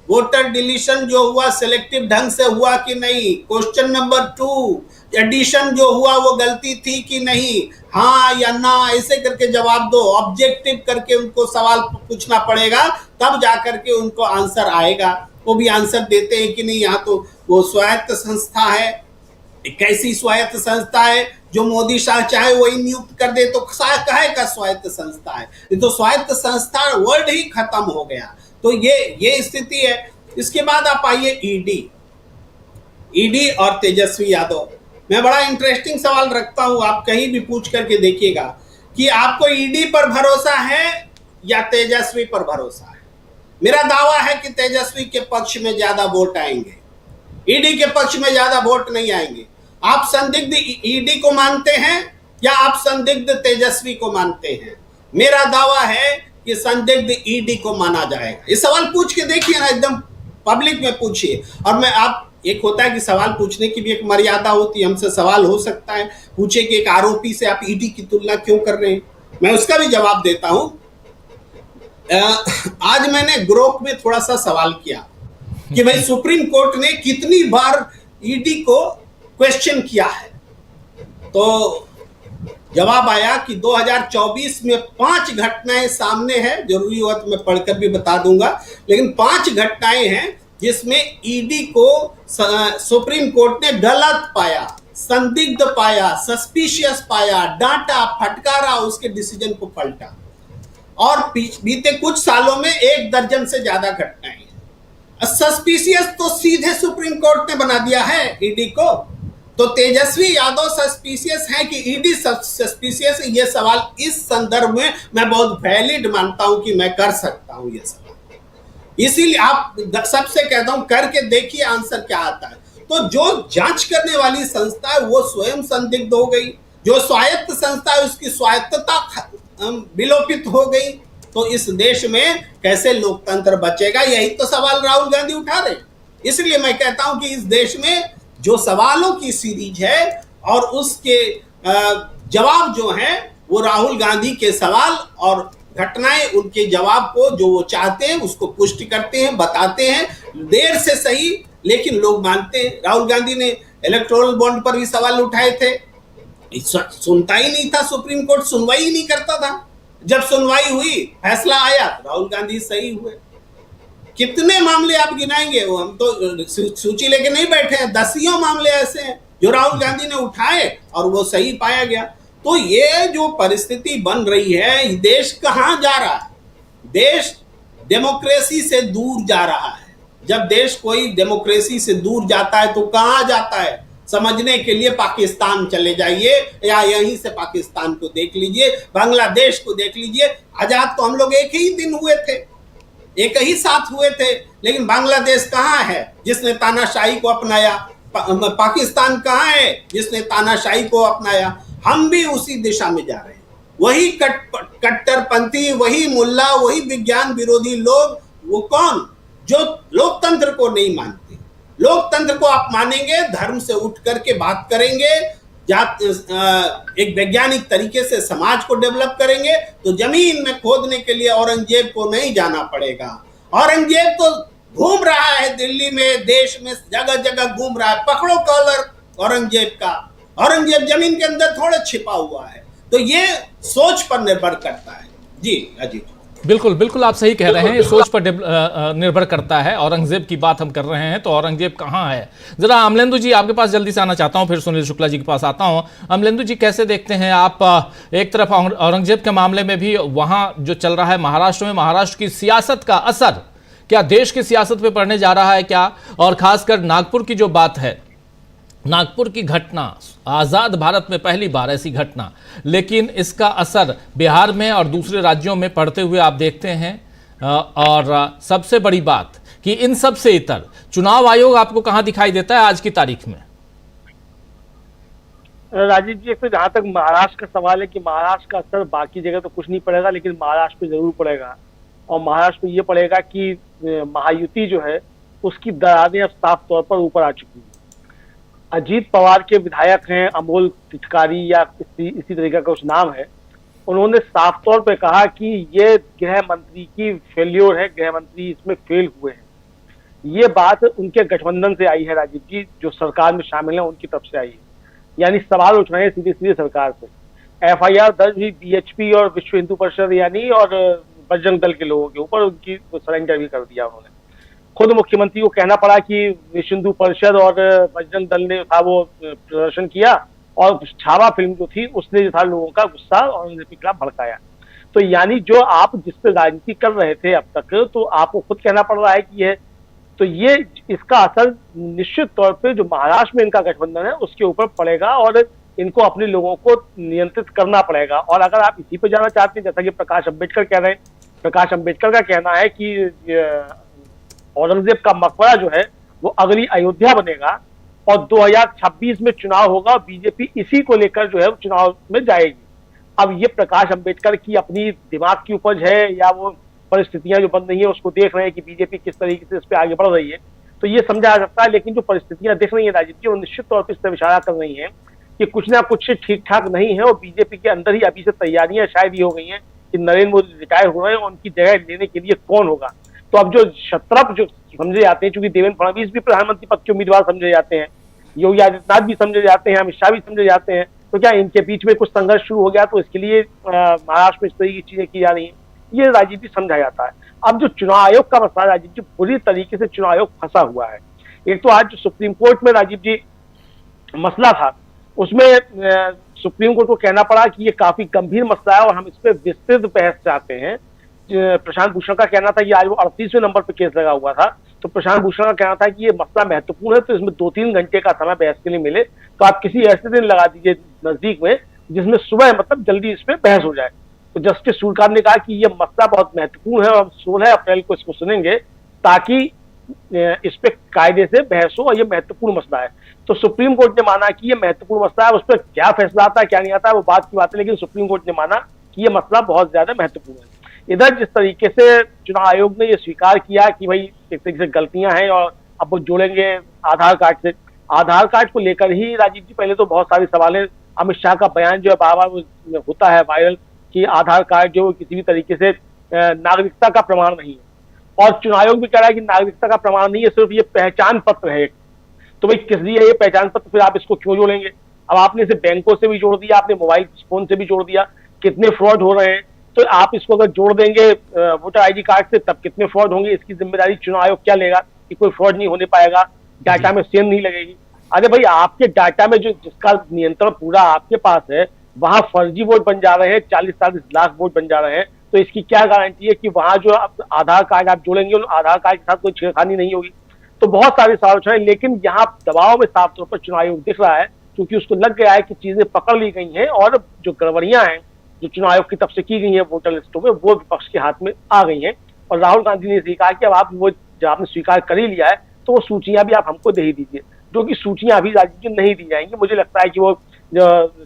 वोटर डिलीशन जो हुआ सिलेक्टिव ढंग से हुआ कि नहीं। क्वेश्चन नंबर 2, एडिशन जो हुआ वो गलती थी कि नहीं, हाँ या ना, ऐसे करके जवाब दो। ऑब्जेक्टिव करके उनको सवाल पूछना पड़ेगा, तब जाकर के उनको आंसर आएगा। वो भी आंसर देते हैं कि नहीं। यहाँ तो वो स्वायत्त संस्था है, एक ऐसी स्वायत्त संस्था है जो मोदी शाह चाहे वही नियुक्त कर दे, तो काहे का स्वायत्त संस्था है। ये तो स्वायत्त संस्था वर्ड ही खत्म हो गया। तो ये स्थिति है। इसके बाद आप आइए ईडी और तेजस्वी यादव। मैं बड़ा इंटरेस्टिंग सवाल रखता हूं, आप कहीं भी पूछ करके देखिएगा कि आपको ईडी पर भरोसा है या तेजस्वी पर भरोसा है। मेरा दावा है कि तेजस्वी के पक्ष में ज्यादा वोट आएंगे, ईडी के पक्ष में ज्यादा वोट नहीं आएंगे। आप संदिग्ध ईडी को मानते हैं या आप संदिग्ध तेजस्वी को मानते हैं? मेरा दावा है कि संदिग्ध ईडी को माना जाएगा। ये सवाल पूछ के देखिए ना, एकदम पब्लिक में पूछिए। और मैं आप, एक होता है कि सवाल पूछने की भी एक मर्यादा होती है, हमसे सवाल हो सकता है, पूछे कि एक आरोपी से आप ईडी की तुलना क्यों कर रहे हैं, मैं उसका भी जवाब देता हूं। आज मैंने ग्रुप में थोड़ा सा सवाल किया कि भाई सुप्रीम कोर्ट ने कितनी बार ईडी को क्वेश्चन किया है, तो जवाब आया कि 2024 में 5 घटनाएं सामने हैं। जरूरी हुआ तो मैं पढ़कर भी बता दूंगा, लेकिन 5 घटनाएं हैं जिसमें ईडी को सुप्रीम कोर्ट ने गलत पाया, संदिग्ध पाया, सस्पिशियस पाया, डांटा, फटकारा, उसके डिसीजन को पलटा। और बीते कुछ सालों में 1 दर्जन से ज्यादा घटनाएं हैं। सस्पिशियस तो सीधे सुप्रीम कोर्ट ने बना दिया है ईडी को। तो तेजस्वी यादव सस्पिशियस है कि ईडी सस्पिशियस है? ये सवाल इस संदर्भ में मैं बहुत वैलिड मानता हूं कि मैं कर सकता हूं ये सवाल। इसीलिए आप सबसे कहता हूं करके देखिए आंसर क्या आता है। तो जो जांच करने वाली संस्था है वो स्वयं संदिग्ध हो गई, जो स्वायत्त संस्था है उसकी स्वायत्तता विलोपित हो गई। तो इस देश में कैसे लोकतंत्र बचेगा, यही तो सवाल राहुल गांधी उठा रहे। इसलिए मैं कहता हूं कि इस देश में जो सवालों की सीरीज है और उसके जवाब जो हैं वो राहुल गांधी के सवाल और घटनाएं उनके जवाब को जो वो चाहते हैं उसको पुष्टि करते हैं, बताते हैं, देर से सही लेकिन लोग मानते हैं। राहुल गांधी ने इलेक्टोरल बॉन्ड पर भी सवाल उठाए थे, सुनता ही नहीं था सुप्रीम कोर्ट, सुनवाई ही नहीं करता था। जब सुनवाई हुई, फैसला आया, तो राहुल गांधी सही हुए। कितने मामले आप गिनाएंगे? वो हम तो सूची लेके नहीं बैठे हैं, दसियों मामले ऐसे हैं जो राहुल गांधी ने उठाए और वो सही पाया गया। तो ये जो परिस्थिति बन रही है, देश कहां जा रहा है? देश डेमोक्रेसी से दूर जा रहा है। जब देश कोई डेमोक्रेसी से दूर जाता है तो कहां जाता है? समझने के लिए पाकिस्तान चले जाइए या यहीं से पाकिस्तान को देख लीजिए, बांग्लादेश को देख लीजिए। आजाद तो हम लोग एक ही दिन हुए थे, एक ही साथ हुए थे, लेकिन बांग्लादेश कहाँ है जिसने तानाशाही को अपनाया? पाकिस्तान कहाँ है जिसने तानाशाही को अपनाया? हम भी उसी दिशा में जा रहे हैं। वही कट्टरपंथी, वही मुल्ला, वही विज्ञान विरोधी लोग, वो कौन? जो लोकतंत्र को नहीं मानते। लोकतंत्र को आप मानेंगे, धर्म से उठ करके बात करेंगे, एक वैज्ञानिक तरीके से समाज को डेवलप करेंगे, तो जमीन में खोदने के लिए औरंगजेब को नहीं जाना पड़ेगा। औरंगजेब तो घूम रहा है दिल्ली में, देश में, जगह जगह घूम रहा है। पकड़ो कॉलर औरंगजेब का। औरंगजेब जमीन के अंदर थोड़ा छिपा हुआ है। तो ये सोच पर निर्भर करता है। जी अजीत, बिल्कुल बिल्कुल आप सही कह रहे हैं, ये सोच पर निर्भर करता है। औरंगजेब की बात हम कर रहे हैं तो औरंगजेब कहाँ है? जरा अमलेंदु जी आपके पास जल्दी से आना चाहता हूं, फिर सुनील शुक्ला जी के पास आता हूं। अमलेंदु जी कैसे देखते हैं आप, एक तरफ औरंगजेब के मामले में भी वहां जो चल रहा है महाराष्ट्र में, महाराष्ट्र की सियासत का असर क्या देश की सियासत पे पड़ने जा रहा है क्या? और खासकर नागपुर की जो बात है, नागपुर की घटना, आज़ाद भारत में पहली बार ऐसी घटना, लेकिन इसका असर बिहार में और दूसरे राज्यों में पड़ते हुए आप देखते हैं। और सबसे बड़ी बात कि इन सब से इतर चुनाव आयोग आपको कहां दिखाई देता है आज की तारीख में? राजीव जी, एक तो जहां तक महाराष्ट्र का सवाल है कि महाराष्ट्र का असर बाकी जगह तो कुछ नहीं पड़ेगा, लेकिन महाराष्ट्र पे जरूर पड़ेगा। और महाराष्ट्र में ये पड़ेगा कि महायुति जो है उसकी दरारें अब साफ तौर पर ऊपर आ चुकी हैं। अजीत पवार के विधायक हैं अमोल तिटकारी या इसी तरीके का कुछ नाम है, उन्होंने साफ तौर पे कहा कि ये गृह मंत्री की फेल्योर है, गृह मंत्री इसमें फेल हुए हैं। ये बात उनके गठबंधन से आई है राजीव जी, जो सरकार में शामिल है उनकी तरफ से आई है। यानी सवाल उठ रहे हैं सीधे सीधे सरकार से। एफआईआर दर्ज हुई बीएचपी और विश्व हिंदू परिषद यानी और बजरंग दल के लोगों के ऊपर, उनकी सरेंडर भी कर दिया उन्होंने। खुद मुख्यमंत्री को कहना पड़ा कि विश्व हिंदू परिषद और बजरंग दल ने था वो प्रदर्शन किया और छावा फिल्म जो थी उसने जो था लोगों का गुस्सा और उनके खिलाफ भड़काया। तो यानी जो आप जिस पे राजनीति कर रहे थे अब तक, तो आपको खुद कहना पड़ रहा है कि ये तो ये इसका असर निश्चित तौर पे जो महाराष्ट्र में इनका गठबंधन है उसके ऊपर पड़ेगा और इनको अपने लोगों को नियंत्रित करना पड़ेगा। और अगर आप इसी पे जाना चाहते हैं, जैसा कि प्रकाश अम्बेडकर कह रहे हैं, प्रकाश अम्बेडकर का कहना है कि औरंगजेब का मकबरा जो है वो अगली अयोध्या बनेगा और 2026 में चुनाव होगा, बीजेपी इसी को लेकर जो है चुनाव में जाएगी। अब ये प्रकाश अम्बेडकर की अपनी दिमाग की उपज है या वो परिस्थितियां जो बन रही है उसको देख रहे हैं कि बीजेपी किस तरीके से इस पे आगे बढ़ रही है, तो ये समझा जा सकता है। लेकिन जो परिस्थितियां दिख रही है राजीव जी, वो निश्चित तौर पर इस तरह इशारा कर रही है कि कुछ ना कुछ ठीक ठाक नहीं है और बीजेपी के अंदर ही अभी से तैयारियां शायद ये हो गई हैं कि नरेंद्र मोदी रिटायर हो रहे हैं, उनकी जगह लेने के लिए कौन होगा। तो अब जो शत्रप जो समझे जाते हैं, चूंकि देवेंद्र फडणवीस भी प्रधानमंत्री पद के उम्मीदवार समझे जाते हैं, योगी आदित्यनाथ भी समझे जाते हैं, अमित शाह भी समझे जाते हैं, तो क्या इनके बीच में कुछ संघर्ष शुरू हो गया तो इसके लिए महाराष्ट्र में इस तरह की चीजें की जा रही हैं, ये राजनीति समझा जाता है। अब जो चुनाव आयोग का मसला राजीव जी, पूरी तरीके से चुनाव आयोग फंसा हुआ है। एक तो आज जो सुप्रीम कोर्ट में राजीव जी मसला था, उसमें सुप्रीम कोर्ट को कहना पड़ा कि ये काफी गंभीर मसला है और हम इस पर विस्तृत बहस चाहते हैं। प्रशांत भूषण का कहना था कि आज वो 38वें नंबर पर केस लगा हुआ था, तो प्रशांत भूषण का कहना था कि ये मसला महत्वपूर्ण है, तो इसमें 2-3 घंटे का समय बहस के लिए मिले, तो आप किसी ऐसे दिन लगा दीजिए नजदीक में जिसमें सुबह मतलब जल्दी इस पर बहस हो जाए। तो जस्टिस सूरकांत ने कहा कि ये मसला बहुत महत्वपूर्ण है और हम 16 अप्रैल को इसको सुनेंगे ताकि इस पे कायदे से बहस हो और ये महत्वपूर्ण मसला है। तो सुप्रीम कोर्ट ने माना कि ये महत्वपूर्ण मसला है, उस पर क्या फैसला आता है क्या नहीं आता है वो बात की बात है, लेकिन सुप्रीम कोर्ट ने माना कि ये मसला बहुत ज्यादा महत्वपूर्ण है। इधर जिस तरीके से चुनाव आयोग ने ये स्वीकार किया कि भाई एक तरीके से गलतियां हैं और अब वो जोड़ेंगे आधार कार्ड से, आधार कार्ड को लेकर ही राजीव जी पहले तो बहुत सारे सवाल हैं। अमित शाह का बयान जो है बार बार होता है वायरल कि आधार कार्ड जो किसी भी तरीके से नागरिकता का प्रमाण नहीं है, और चुनाव आयोग भी कह रहा है कि नागरिकता का प्रमाण नहीं है, सिर्फ ये पहचान पत्र है। तो भाई किस लिए ये पहचान पत्र, फिर आप इसको क्यों जोड़ेंगे? अब आपने इसे बैंकों से भी जोड़ दिया, आपने मोबाइल फोन से भी जोड़ दिया, कितने फ्रॉड हो रहे हैं, तो आप इसको अगर जोड़ देंगे वोटर आईडी कार्ड से तब कितने फ्रॉड होंगे, इसकी जिम्मेदारी चुनाव आयोग क्या लेगा कि कोई फ्रॉड नहीं होने पाएगा, डाटा में सेम नहीं लगेगी। अरे भाई आपके डाटा में जो जिसका नियंत्रण पूरा आपके पास है वहां फर्जी वोट बन जा रहे हैं, 40-40 लाख वोट बन जा रहे हैं, तो इसकी क्या गारंटी है कि वहां जो आधार कार्ड आप जोड़ेंगे उन आधार कार्ड के साथ कोई छेड़खानी नहीं होगी। तो बहुत सारे सवाल उठ रहे हैं, लेकिन यहाँ दबाव में साफ तौर पर चुनाव आयोग दिख रहा है क्योंकि उसको लग गया है कि चीजें पकड़ ली गई हैं और जो गड़बड़ियां हैं जो चुनाव आयोग की तरफ से की गई है वोटर लिस्टों में वो विपक्ष के हाथ में आ गई हैं। और राहुल गांधी ने इसे कहा कि अब आप वो जब आपने स्वीकार कर ही लिया है तो वो सूचियां भी आप हमको दे ही दीजिए, जो कि सूचियां अभी राज्य में नहीं दी जाएंगी। मुझे लगता है कि वो जो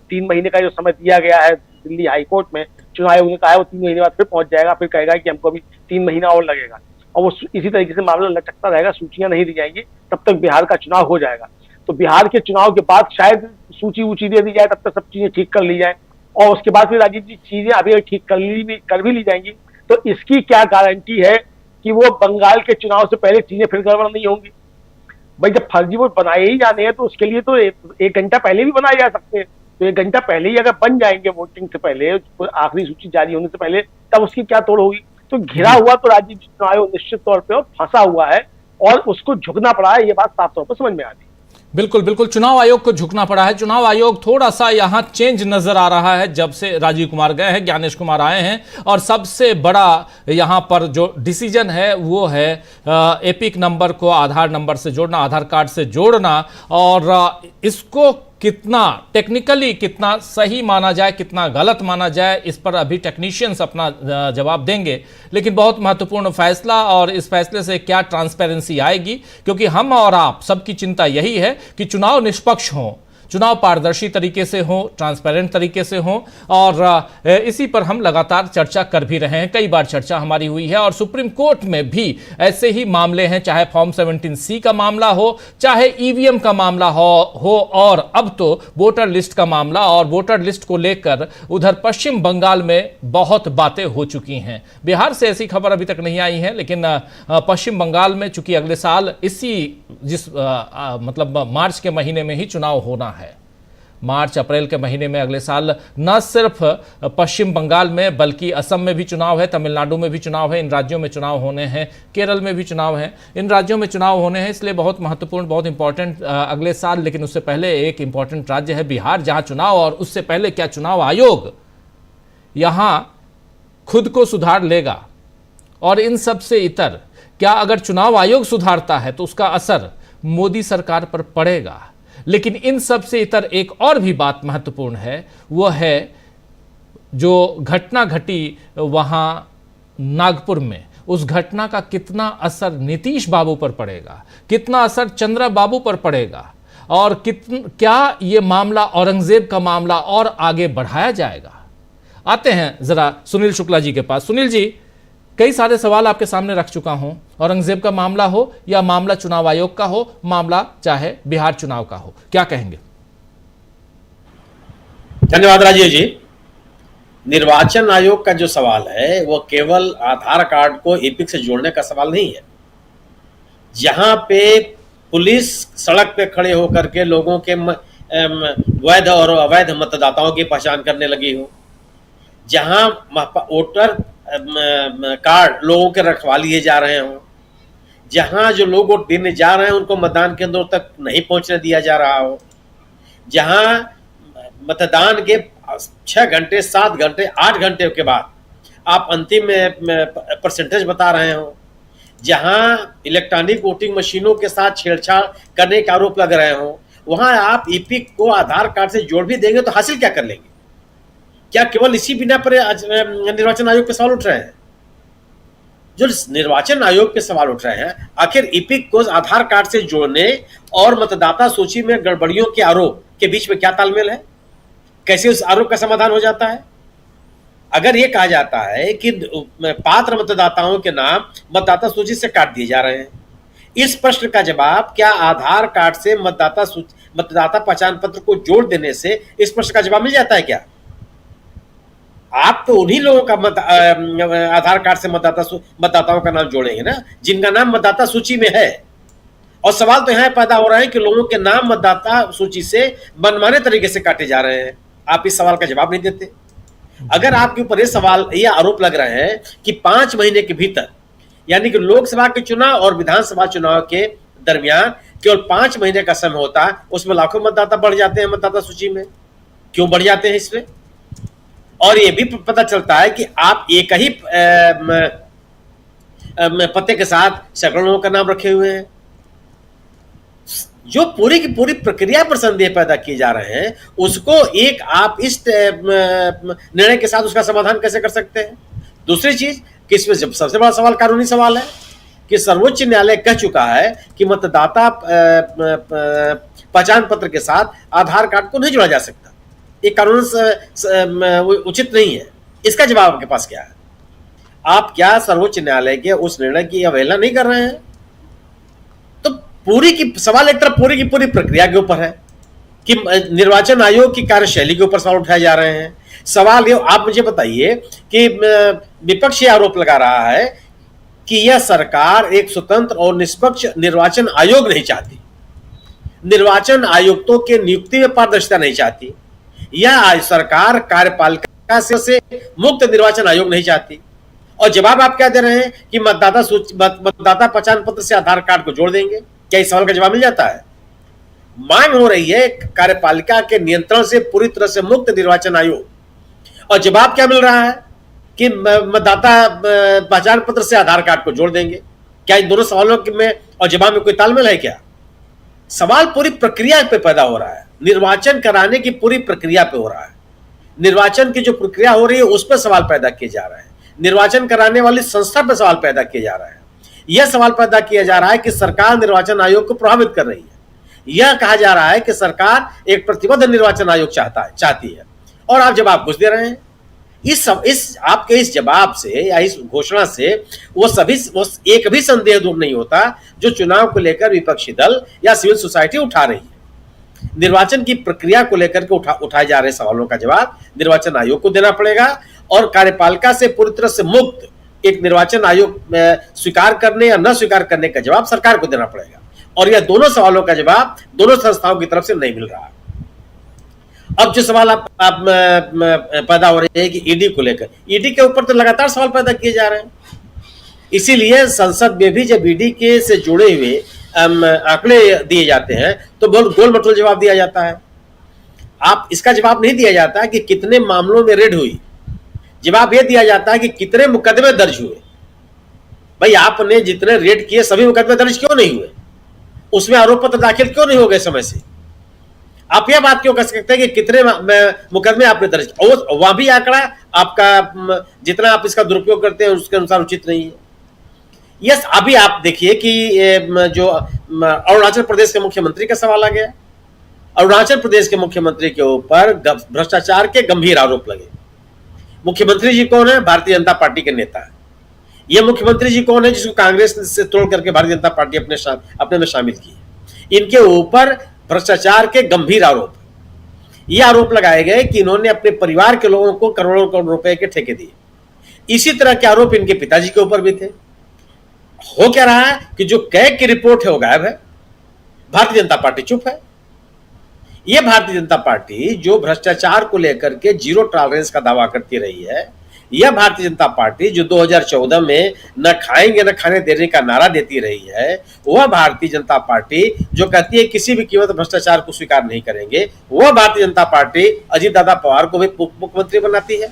3 महीने का जो समय दिया गया है दिल्ली हाईकोर्ट में, चुनाव आयोग ने कहा है वो 3 महीने बाद फिर पहुंच जाएगा, फिर कहेगा कि हमको अभी 3 महीना और लगेगा, और वो इसी तरीके से मामला लटकता रहेगा, सूचियां नहीं दी जाएंगी तब तक बिहार का चुनाव हो जाएगा। तो बिहार के चुनाव के बाद शायद सूची ऊंची दे दी जाए, तब तक सब चीजें ठीक कर ली जाए, और उसके बाद फिर राजीव जी चीजें अभी ठीक कर भी ली जाएंगी, तो इसकी क्या गारंटी है कि वो बंगाल के चुनाव से पहले चीजें फिर गड़बड़ नहीं होंगी? भाई जब फर्जी वोट बनाए ही जाने हैं तो उसके लिए तो एक घंटा पहले भी बनाए जा सकते हैं, तो 1 घंटा पहले ही अगर बन जाएंगे वोटिंग से पहले, आखिरी सूची जारी होने से पहले, तब उसकी क्या तोड़ होगी? तो घिरा हुआ तो राजीव चुनाव आयोग निश्चित तौर पर फंसा हुआ है और उसको झुकना पड़ा है, ये बात साफ तौर पर समझ में आती है। बिल्कुल बिल्कुल, चुनाव आयोग को झुकना पड़ा है। चुनाव आयोग थोड़ा सा यहाँ चेंज नजर आ रहा है जब से राजीव कुमार गए हैं, ज्ञानेश कुमार आए हैं, और सबसे बड़ा यहाँ पर जो डिसीजन है वो है एपिक नंबर को आधार नंबर से जोड़ना, आधार कार्ड से जोड़ना, और इसको कितना टेक्निकली कितना सही माना जाए, कितना गलत माना जाए, इस पर अभी टेक्नीशियंस अपना जवाब देंगे। लेकिन बहुत महत्वपूर्ण फैसला, और इस फैसले से क्या ट्रांसपेरेंसी आएगी, क्योंकि हम और आप सबकी चिंता यही है कि चुनाव निष्पक्ष हों, चुनाव पारदर्शी तरीके से हो, ट्रांसपेरेंट तरीके से हो। और इसी पर हम लगातार चर्चा कर भी रहे हैं, कई बार चर्चा हमारी हुई है। और सुप्रीम कोर्ट में भी ऐसे ही मामले हैं, चाहे फॉर्म 17C का मामला हो, चाहे ईवीएम का मामला हो और अब तो वोटर लिस्ट का मामला। और वोटर लिस्ट को लेकर उधर पश्चिम बंगाल में बहुत बातें हो चुकी हैं। बिहार से ऐसी खबर अभी तक नहीं आई है, लेकिन पश्चिम बंगाल में चूंकि अगले साल मतलब मार्च के महीने में ही चुनाव होना है, मार्च अप्रैल के महीने में अगले साल न सिर्फ पश्चिम बंगाल में बल्कि असम में भी चुनाव है, तमिलनाडु में भी चुनाव है, इन राज्यों में चुनाव होने हैं, केरल में भी चुनाव है, इन राज्यों में चुनाव होने हैं। इसलिए बहुत महत्वपूर्ण, बहुत इंपॉर्टेंट अगले साल। लेकिन उससे पहले एक इंपॉर्टेंट राज्य है बिहार, जहां चुनाव, और उससे पहले क्या चुनाव आयोग यहां खुद को सुधार लेगा। और इन सब से इतर, क्या अगर चुनाव आयोग सुधारता है तो उसका असर मोदी सरकार पर पड़ेगा। लेकिन इन सब से इतर एक और भी बात महत्वपूर्ण है, वो है जो घटना घटी वहां नागपुर में, उस घटना का कितना असर नीतीश बाबू पर पड़ेगा, कितना असर चंद्रा बाबू पर पड़ेगा, और क्या ये मामला औरंगजेब का मामला और आगे बढ़ाया जाएगा। आते हैं जरा सुनील शुक्ला जी के पास। सुनील जी, कई सारे सवाल आपके सामने रख चुका हूं, औरंगजेब का मामला हो या मामला चुनाव आयोग का हो, मामला चाहे बिहार चुनाव का हो, क्या कहेंगे? धन्यवाद राजीव जी। निर्वाचन आयोग का जो सवाल है वो केवल आधार कार्ड को एपिक से जोड़ने का सवाल नहीं है। जहां पे पुलिस सड़क पे खड़े होकर के लोगों के वैध और अवैध मतदाताओं की पहचान करने लगी हो, जहां वोटर कार्ड लोगों के रखवा लिए जा रहे हों, जहां जो लोग वोट देने जा रहे हैं उनको मतदान केंद्रों तक नहीं पहुंचने दिया जा रहा हो, जहां मतदान के 6 घंटे, 7 घंटे, 8 घंटे के बाद आप अंतिम परसेंटेज बता रहे हो, जहां इलेक्ट्रॉनिक वोटिंग मशीनों के साथ छेड़छाड़ करने के आरोप लग रहे हो, वहां आप ईपिक को आधार कार्ड से जोड़ भी देंगे तो हासिल क्या कर लेंगे? क्या केवल इसी बिना पर निर्वाचन आयोग पे सवाल उठ रहे हैं? जो निर्वाचन आयोग पे सवाल उठ रहे हैं, आखिर ईपिक को आधार कार्ड से जोड़ने और मतदाता सूची में गड़बड़ियों के आरोप के बीच में क्या तालमेल है? कैसे उस आरोप का समाधान हो जाता है? अगर ये कहा जाता है कि पात्र मतदाताओं के नाम मतदाता सूची से काट दिए जा रहे हैं, इस प्रश्न का जवाब क्या आधार कार्ड से मतदाता पहचान पत्र को जोड़ देने से इस प्रश्न का जवाब मिल जाता है क्या? आप तो उन्हीं लोगों का आधार कार्ड से मतदाताओं का नाम जोड़ेंगे ना जिनका नाम मतदाता सूची में है। और सवाल तो यहाँ पैदा हो रहा है कि लोगों के नाम मतदाता सूची से मनमाने तरीके से काटे जा रहे हैं। आप इस सवाल का जवाब नहीं देते। अगर आपके ऊपर ये आरोप लग रहे हैं कि 5 महीने के भीतर, यानी कि लोकसभा के चुनाव और विधानसभा चुनाव के दरमियान केवल 5 महीने का समय होता है, उसमें लाखों मतदाता बढ़ जाते हैं मतदाता सूची में। क्यों बढ़ जाते हैं इसमें? और ये भी पता चलता है कि आप एक ही पते के साथ सैकड़ों लोगों का नाम रखे हुए हैं। जो पूरी की पूरी प्रक्रिया पर संदेह पैदा किए जा रहे हैं, उसको एक आप इस निर्णय के साथ उसका समाधान कैसे कर सकते हैं? दूसरी चीज कि इसमें सबसे बड़ा सवाल कानूनी सवाल है कि सर्वोच्च न्यायालय कह चुका है कि मतदाता पहचान पत्र के साथ आधार कार्ड को नहीं जोड़ा जा सकता। ये कानून उचित नहीं है। इसका जवाब आपके पास क्या है? आप क्या सर्वोच्च न्यायालय के उस निर्णय की अवहेलना नहीं कर रहे हैं? तो पूरी की सवाल एक तरफ पूरी की पूरी प्रक्रिया के ऊपर है कि निर्वाचन आयोग की कार्यशैली के ऊपर सवाल उठाए जा रहे हैं। सवाल ये, आप मुझे बताइए कि विपक्ष ये आरोप लगा रहा है कि यह सरकार एक स्वतंत्र और निष्पक्ष निर्वाचन आयोग नहीं चाहती, निर्वाचन आयुक्तों के नियुक्ति में पारदर्शिता नहीं चाहती, यह सरकार कार्यपालिका से मुक्त निर्वाचन आयोग नहीं चाहती। और जवाब आप क्या दे रहे हैं कि मतदाता पहचान पत्र से आधार कार्ड को जोड़ देंगे? क्या इस सवाल का जवाब मिल जाता है? मांग हो रही है कार्यपालिका के नियंत्रण से पूरी तरह से मुक्त निर्वाचन आयोग, और जवाब क्या मिल रहा है कि मतदाता पहचान पत्र से आधार कार्ड को जोड़ देंगे। क्या इन दोनों सवालों में और जवाब में कोई तालमेल है क्या? सवाल पूरी प्रक्रिया पे पैदा हो रहा है। निर्वाचन कराने की पूरी प्रक्रिया पे हो रहा है। निर्वाचन की जो प्रक्रिया हो रही है उस पर सवाल पैदा किए जा रहे हैं, निर्वाचन कराने वाली संस्था पर सवाल पैदा किए जा रहे हैं। यह सवाल पैदा किया जा रहा है कि सरकार निर्वाचन आयोग को प्रभावित कर रही है। यह कहा जा रहा है कि सरकार एक प्रतिबद्ध निर्वाचन आयोग चाहती है, और आप जवाब घुस दे रहे हैं। इस आपके इस जवाब से या इस घोषणा से वो एक भी संदेह दूर नहीं होता जो चुनाव को लेकर विपक्षी दल या सिविल सोसाइटी उठा रही है। निर्वाचन की प्रक्रिया को लेकर के उठाए जा रहे सवालों का जवाब निर्वाचन आयोग को देना पड़ेगा, और कार्यपालिका से पूरी तरह से मुक्त एक निर्वाचन आयोग स्वीकार करने या न स्वीकार करने का जवाब सरकार को देना पड़ेगा, और यह दोनों सवालों का जवाब दोनों संस्थाओं की तरफ से नहीं मिल रहा। अब जो सवाल आप पैदा हो रहे हैं कि ईडी को लेकर, ईडी के ऊपर तो लगातार सवाल पैदा किए जा रहे हैं। इसीलिए संसद में भी जब ईडी के से जुड़े हुए आंकड़े दिए जाते हैं तो बहुत गोल मटोल जवाब दिया जाता है। आप इसका जवाब नहीं दिया जाता कि कितने मामलों में रेड हुई, जवाब यह दिया जाता है कि कितने मुकदमे दर्ज हुए। भाई आपने जितने रेड किए सभी मुकदमे दर्ज क्यों नहीं हुए, उसमें आरोप पत्र दाखिल क्यों नहीं हो गए समय से? आप यह बात क्यों कह सकते हैं कि कितने मुकदमे आपने दर्ज, और वहां भी आंकड़ा आपका जितना आप इसका दुरुपयोग करते हैं उसके अनुसार उचित नहीं है। यस, अभी आप देखिए कि जो अरुणाचल प्रदेश के मुख्यमंत्री का सवाल आ गया। अरुणाचल प्रदेश के मुख्यमंत्री के ऊपर भ्रष्टाचार के गंभीर आरोप लगे। मुख्यमंत्री जी कौन है? भारतीय जनता पार्टी के नेता है। यह मुख्यमंत्री जी कौन है जिसको कांग्रेस से तोड़ करके भारतीय जनता पार्टी अपने में शामिल की? इनके ऊपर भ्रष्टाचार के गंभीर आरोप, ये आरोप लगाए गए कि इन्होंने अपने परिवार के लोगों को करोड़ों करोड़ रुपए के ठेके दिए। इसी तरह के आरोप इनके पिताजी के ऊपर भी थे। हो क्या रहा है कि जो कैग की रिपोर्ट है वो गायब है, भारतीय जनता पार्टी चुप है। यह भारतीय जनता पार्टी जो भ्रष्टाचार को लेकर के जीरो टॉलरेंस का दावा करती रही है, यह भारतीय जनता पार्टी जो 2014 में न खाएंगे न खाने देने का नारा देती रही है, वह भारतीय जनता पार्टी जो कहती है किसी भी कीमत भ्रष्टाचार को स्वीकार नहीं करेंगे, वह भारतीय जनता पार्टी अजीत दादा पवार को भी मुख्यमंत्री बनाती है।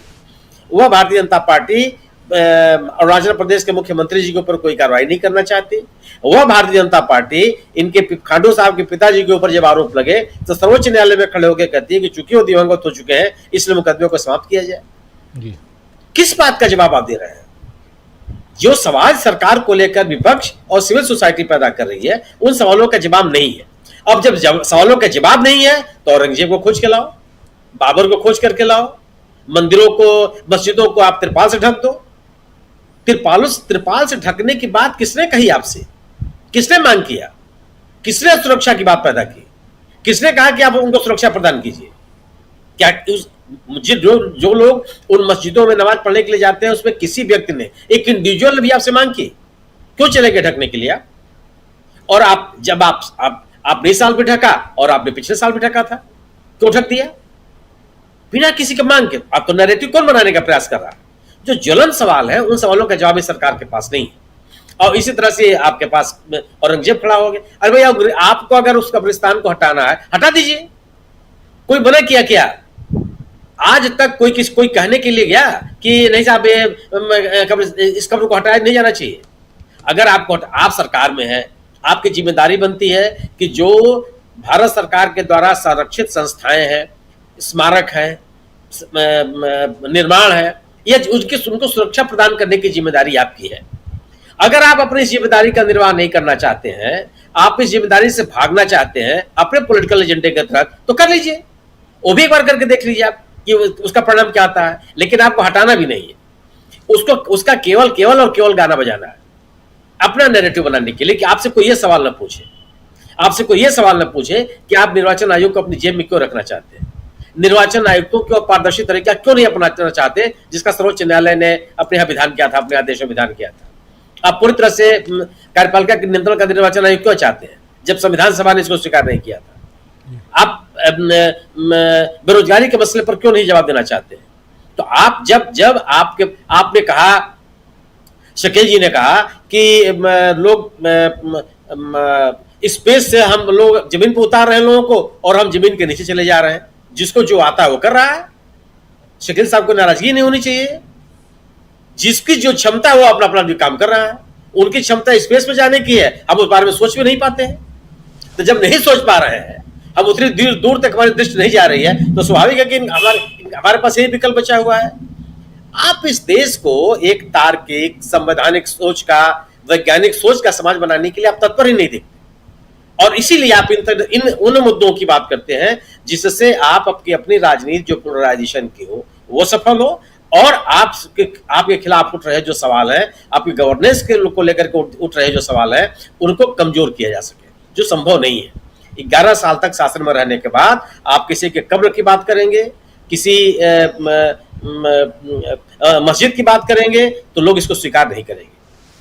वह भारतीय जनता पार्टी अरुणाचल प्रदेश के मुख्यमंत्री जी के ऊपर कोई कार्रवाई नहीं करना चाहती। वह भारतीय जनता पार्टी इनके खांडू साहब के पिताजी के ऊपर जब आरोप लगे तो सर्वोच्च न्यायालय में खड़े होकर कहती है कि चूंकि वो दिवंगत हो चुके हैं इसलिए मुकदमे को समाप्त किया जाए। जी। किस बात का जवाब आप दे रहे हैं? जो सवाल सरकार को लेकर विपक्ष और सिविल सोसाइटी पैदा कर रही है उन सवालों का जवाब नहीं है। अब जब सवालों का जवाब नहीं है तो औरंगजेब को खोज के लाओ, बाबर को खोज करके लाओ, मंदिरों को मस्जिदों को आप तिरपाल से ढक दो। तिरपाल से ढकने की बात किसने कही आपसे? किसने मांग किया? किसने सुरक्षा की बात पैदा की? किसने कहा कि आप उनको सुरक्षा प्रदान कीजिए? क्या जो लोग उन मस्जिदों में नमाज पढ़ने के लिए जाते हैं उसमें किसी व्यक्ति ने, एक इंडिविजुअल भी आपसे मांग की? क्यों चले गए ढकने के लिए आप? और आप जब आपने इस साल भी ढका और आपने पिछले साल भी ढका था, क्यों ढक दिया बिना किसी के मांग के? आप तो नैरेटिव कौन बनाने का प्रयास कर रहा है? जो ज्वलन सवाल है उन सवालों का जवाब इस सरकार के पास नहीं है। और इसी तरह से आपके पास औरंगजेब खड़ा हो गया। अरे भैया, आपको अगर उस कब्रिस्तान को हटाना है हटा दीजिए, कोई मना किया क्या? आज तक कोई कहने के लिए गया कि नहीं साहब इस कब्र को हटाया नहीं जाना चाहिए? अगर आप सरकार में है, आपकी जिम्मेदारी बनती है कि जो भारत सरकार के द्वारा संरक्षित संस्थाएं हैं, स्मारक है, निर्माण है, ये उनको सुरक्षा प्रदान करने की जिम्मेदारी आपकी है। अगर आप अपनी जिम्मेदारी का निर्वाह नहीं करना चाहते हैं, आप इस जिम्मेदारी से भागना चाहते हैं अपने पॉलिटिकल एजेंडे के तहत, तो कर लीजिए, वो भी एक बार करके देख लीजिए आप कि उसका परिणाम क्या आता है। लेकिन आपको हटाना भी नहीं है, उसका केवल गाना बजाना है अपना नैरेटिव बनाने के लिए कि आपसे कोई ये सवाल न पूछे कि आप निर्वाचन आयोग को अपनी जेब में क्यों रखना चाहते हैं, निर्वाचन आयोग को क्यों पारदर्शी तरीका क्यों नहीं अपनाना चाहते, जिसका सर्वोच्च न्यायालय ने अपने यहाँ विधान किया था, अपने आदेश में विधान किया था। आप पूरी तरह से कार्यपालिका के नियंत्रण का निर्वाचन आयोग क्यों चाहते हैं जब संविधान सभा ने इसको स्वीकार नहीं किया था? आप बेरोजगारी के मसले पर क्यों नहीं जवाब देना चाहते हैं? तो आप जब आपने कहा, शकील जी ने कहा कि लोग स्पेस से हम लोग जमीन पर उतार रहे हैं लोगों को और हम जमीन के नीचे चले जा रहे हैं, जिसको जो आता है वो कर रहा है। शकील साहब को नाराजगी नहीं होनी चाहिए। जिसकी जो क्षमता है वो अपना भी काम कर रहा है। उनकी क्षमता स्पेस में जाने की है, हम उस बारे में सोच भी नहीं पाते हैं। तो जब नहीं सोच पा रहे हैं अब उतनी दूर दूर तक हमारी दृष्टि नहीं जा रही है, तो स्वाभाविक है कि हमारे पास यही विकल्प बचा हुआ है। आप इस देश को एक तार्किक, संवैधानिक सोच का, वैज्ञानिक सोच का समाज बनाने के लिए आप तत्पर ही नहीं दिखते, और इसीलिए आप इन उन मुद्दों की बात करते हैं जिससे आप अपनी राजनीति जो पोलराइजेशन की हो वो सफल हो, और आपके खिलाफ उठ रहे जो सवाल है, आपकी गवर्नेंस को लेकर के उठ रहे जो सवाल है, उनको कमजोर किया जा सके, जो संभव नहीं है। 11 साल तक शासन में रहने के बाद आप किसी के कब्र की बात करेंगे, किसी मस्जिद की बात करेंगे, तो लोग इसको स्वीकार नहीं करेंगे।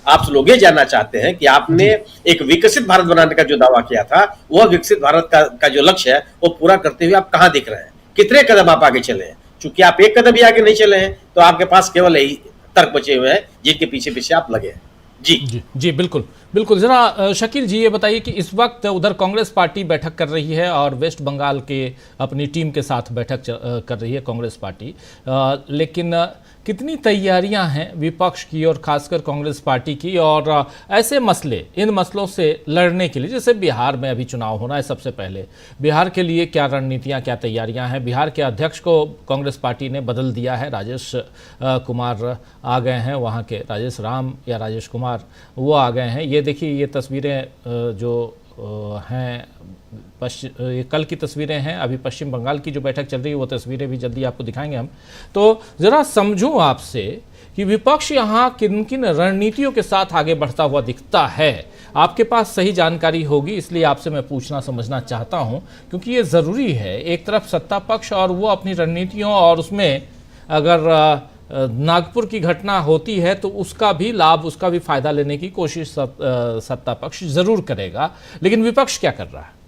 आप लोग ये जानना चाहते हैं कि आपने एक विकसित भारत बनाने का जो दावा किया था, वह विकसित भारत का जो लक्ष्य है वो पूरा करते हुए आप कहां दिख रहे हैं, कितने कदम आप आगे चले हैं। चूंकि आप एक कदम भी आगे नहीं चले हैं, तो आपके पास केवल यही तर्क बचे हुए हैं जिनके पीछे पीछे आप लगे हैं। जी बिल्कुल बिल्कुल। जरा शकील जी ये बताइए कि इस वक्त उधर कांग्रेस पार्टी बैठक कर रही है और वेस्ट बंगाल के अपनी टीम के साथ बैठक कर रही है कांग्रेस पार्टी, लेकिन कितनी तैयारियां हैं विपक्ष की और खासकर कांग्रेस पार्टी की, और ऐसे मसले, इन मसलों से लड़ने के लिए, जैसे बिहार में अभी चुनाव होना है, सबसे पहले बिहार के लिए क्या रणनीतियां, क्या तैयारियां हैं। बिहार के अध्यक्ष को कांग्रेस पार्टी ने बदल दिया है, राजेश कुमार आ गए हैं, वहाँ के राजेश राम या राजेश कुमार वो आ गए हैं। ये देखिए, ये तस्वीरें जो हैं ये कल की तस्वीरें हैं, अभी पश्चिम बंगाल की जो बैठक चल रही है वो तस्वीरें भी जल्दी आपको दिखाएंगे हम। तो ज़रा समझूं आपसे कि विपक्ष यहाँ किन किन रणनीतियों के साथ आगे बढ़ता हुआ दिखता है। आपके पास सही जानकारी होगी, इसलिए आपसे मैं पूछना समझना चाहता हूँ, क्योंकि ये ज़रूरी है। एक तरफ सत्ता पक्ष और वो अपनी रणनीतियों, और उसमें अगर नागपुर की घटना होती है तो उसका भी लाभ, उसका भी फायदा लेने की कोशिश सत्ता पक्ष जरूर करेगा, लेकिन विपक्ष क्या कर रहा है?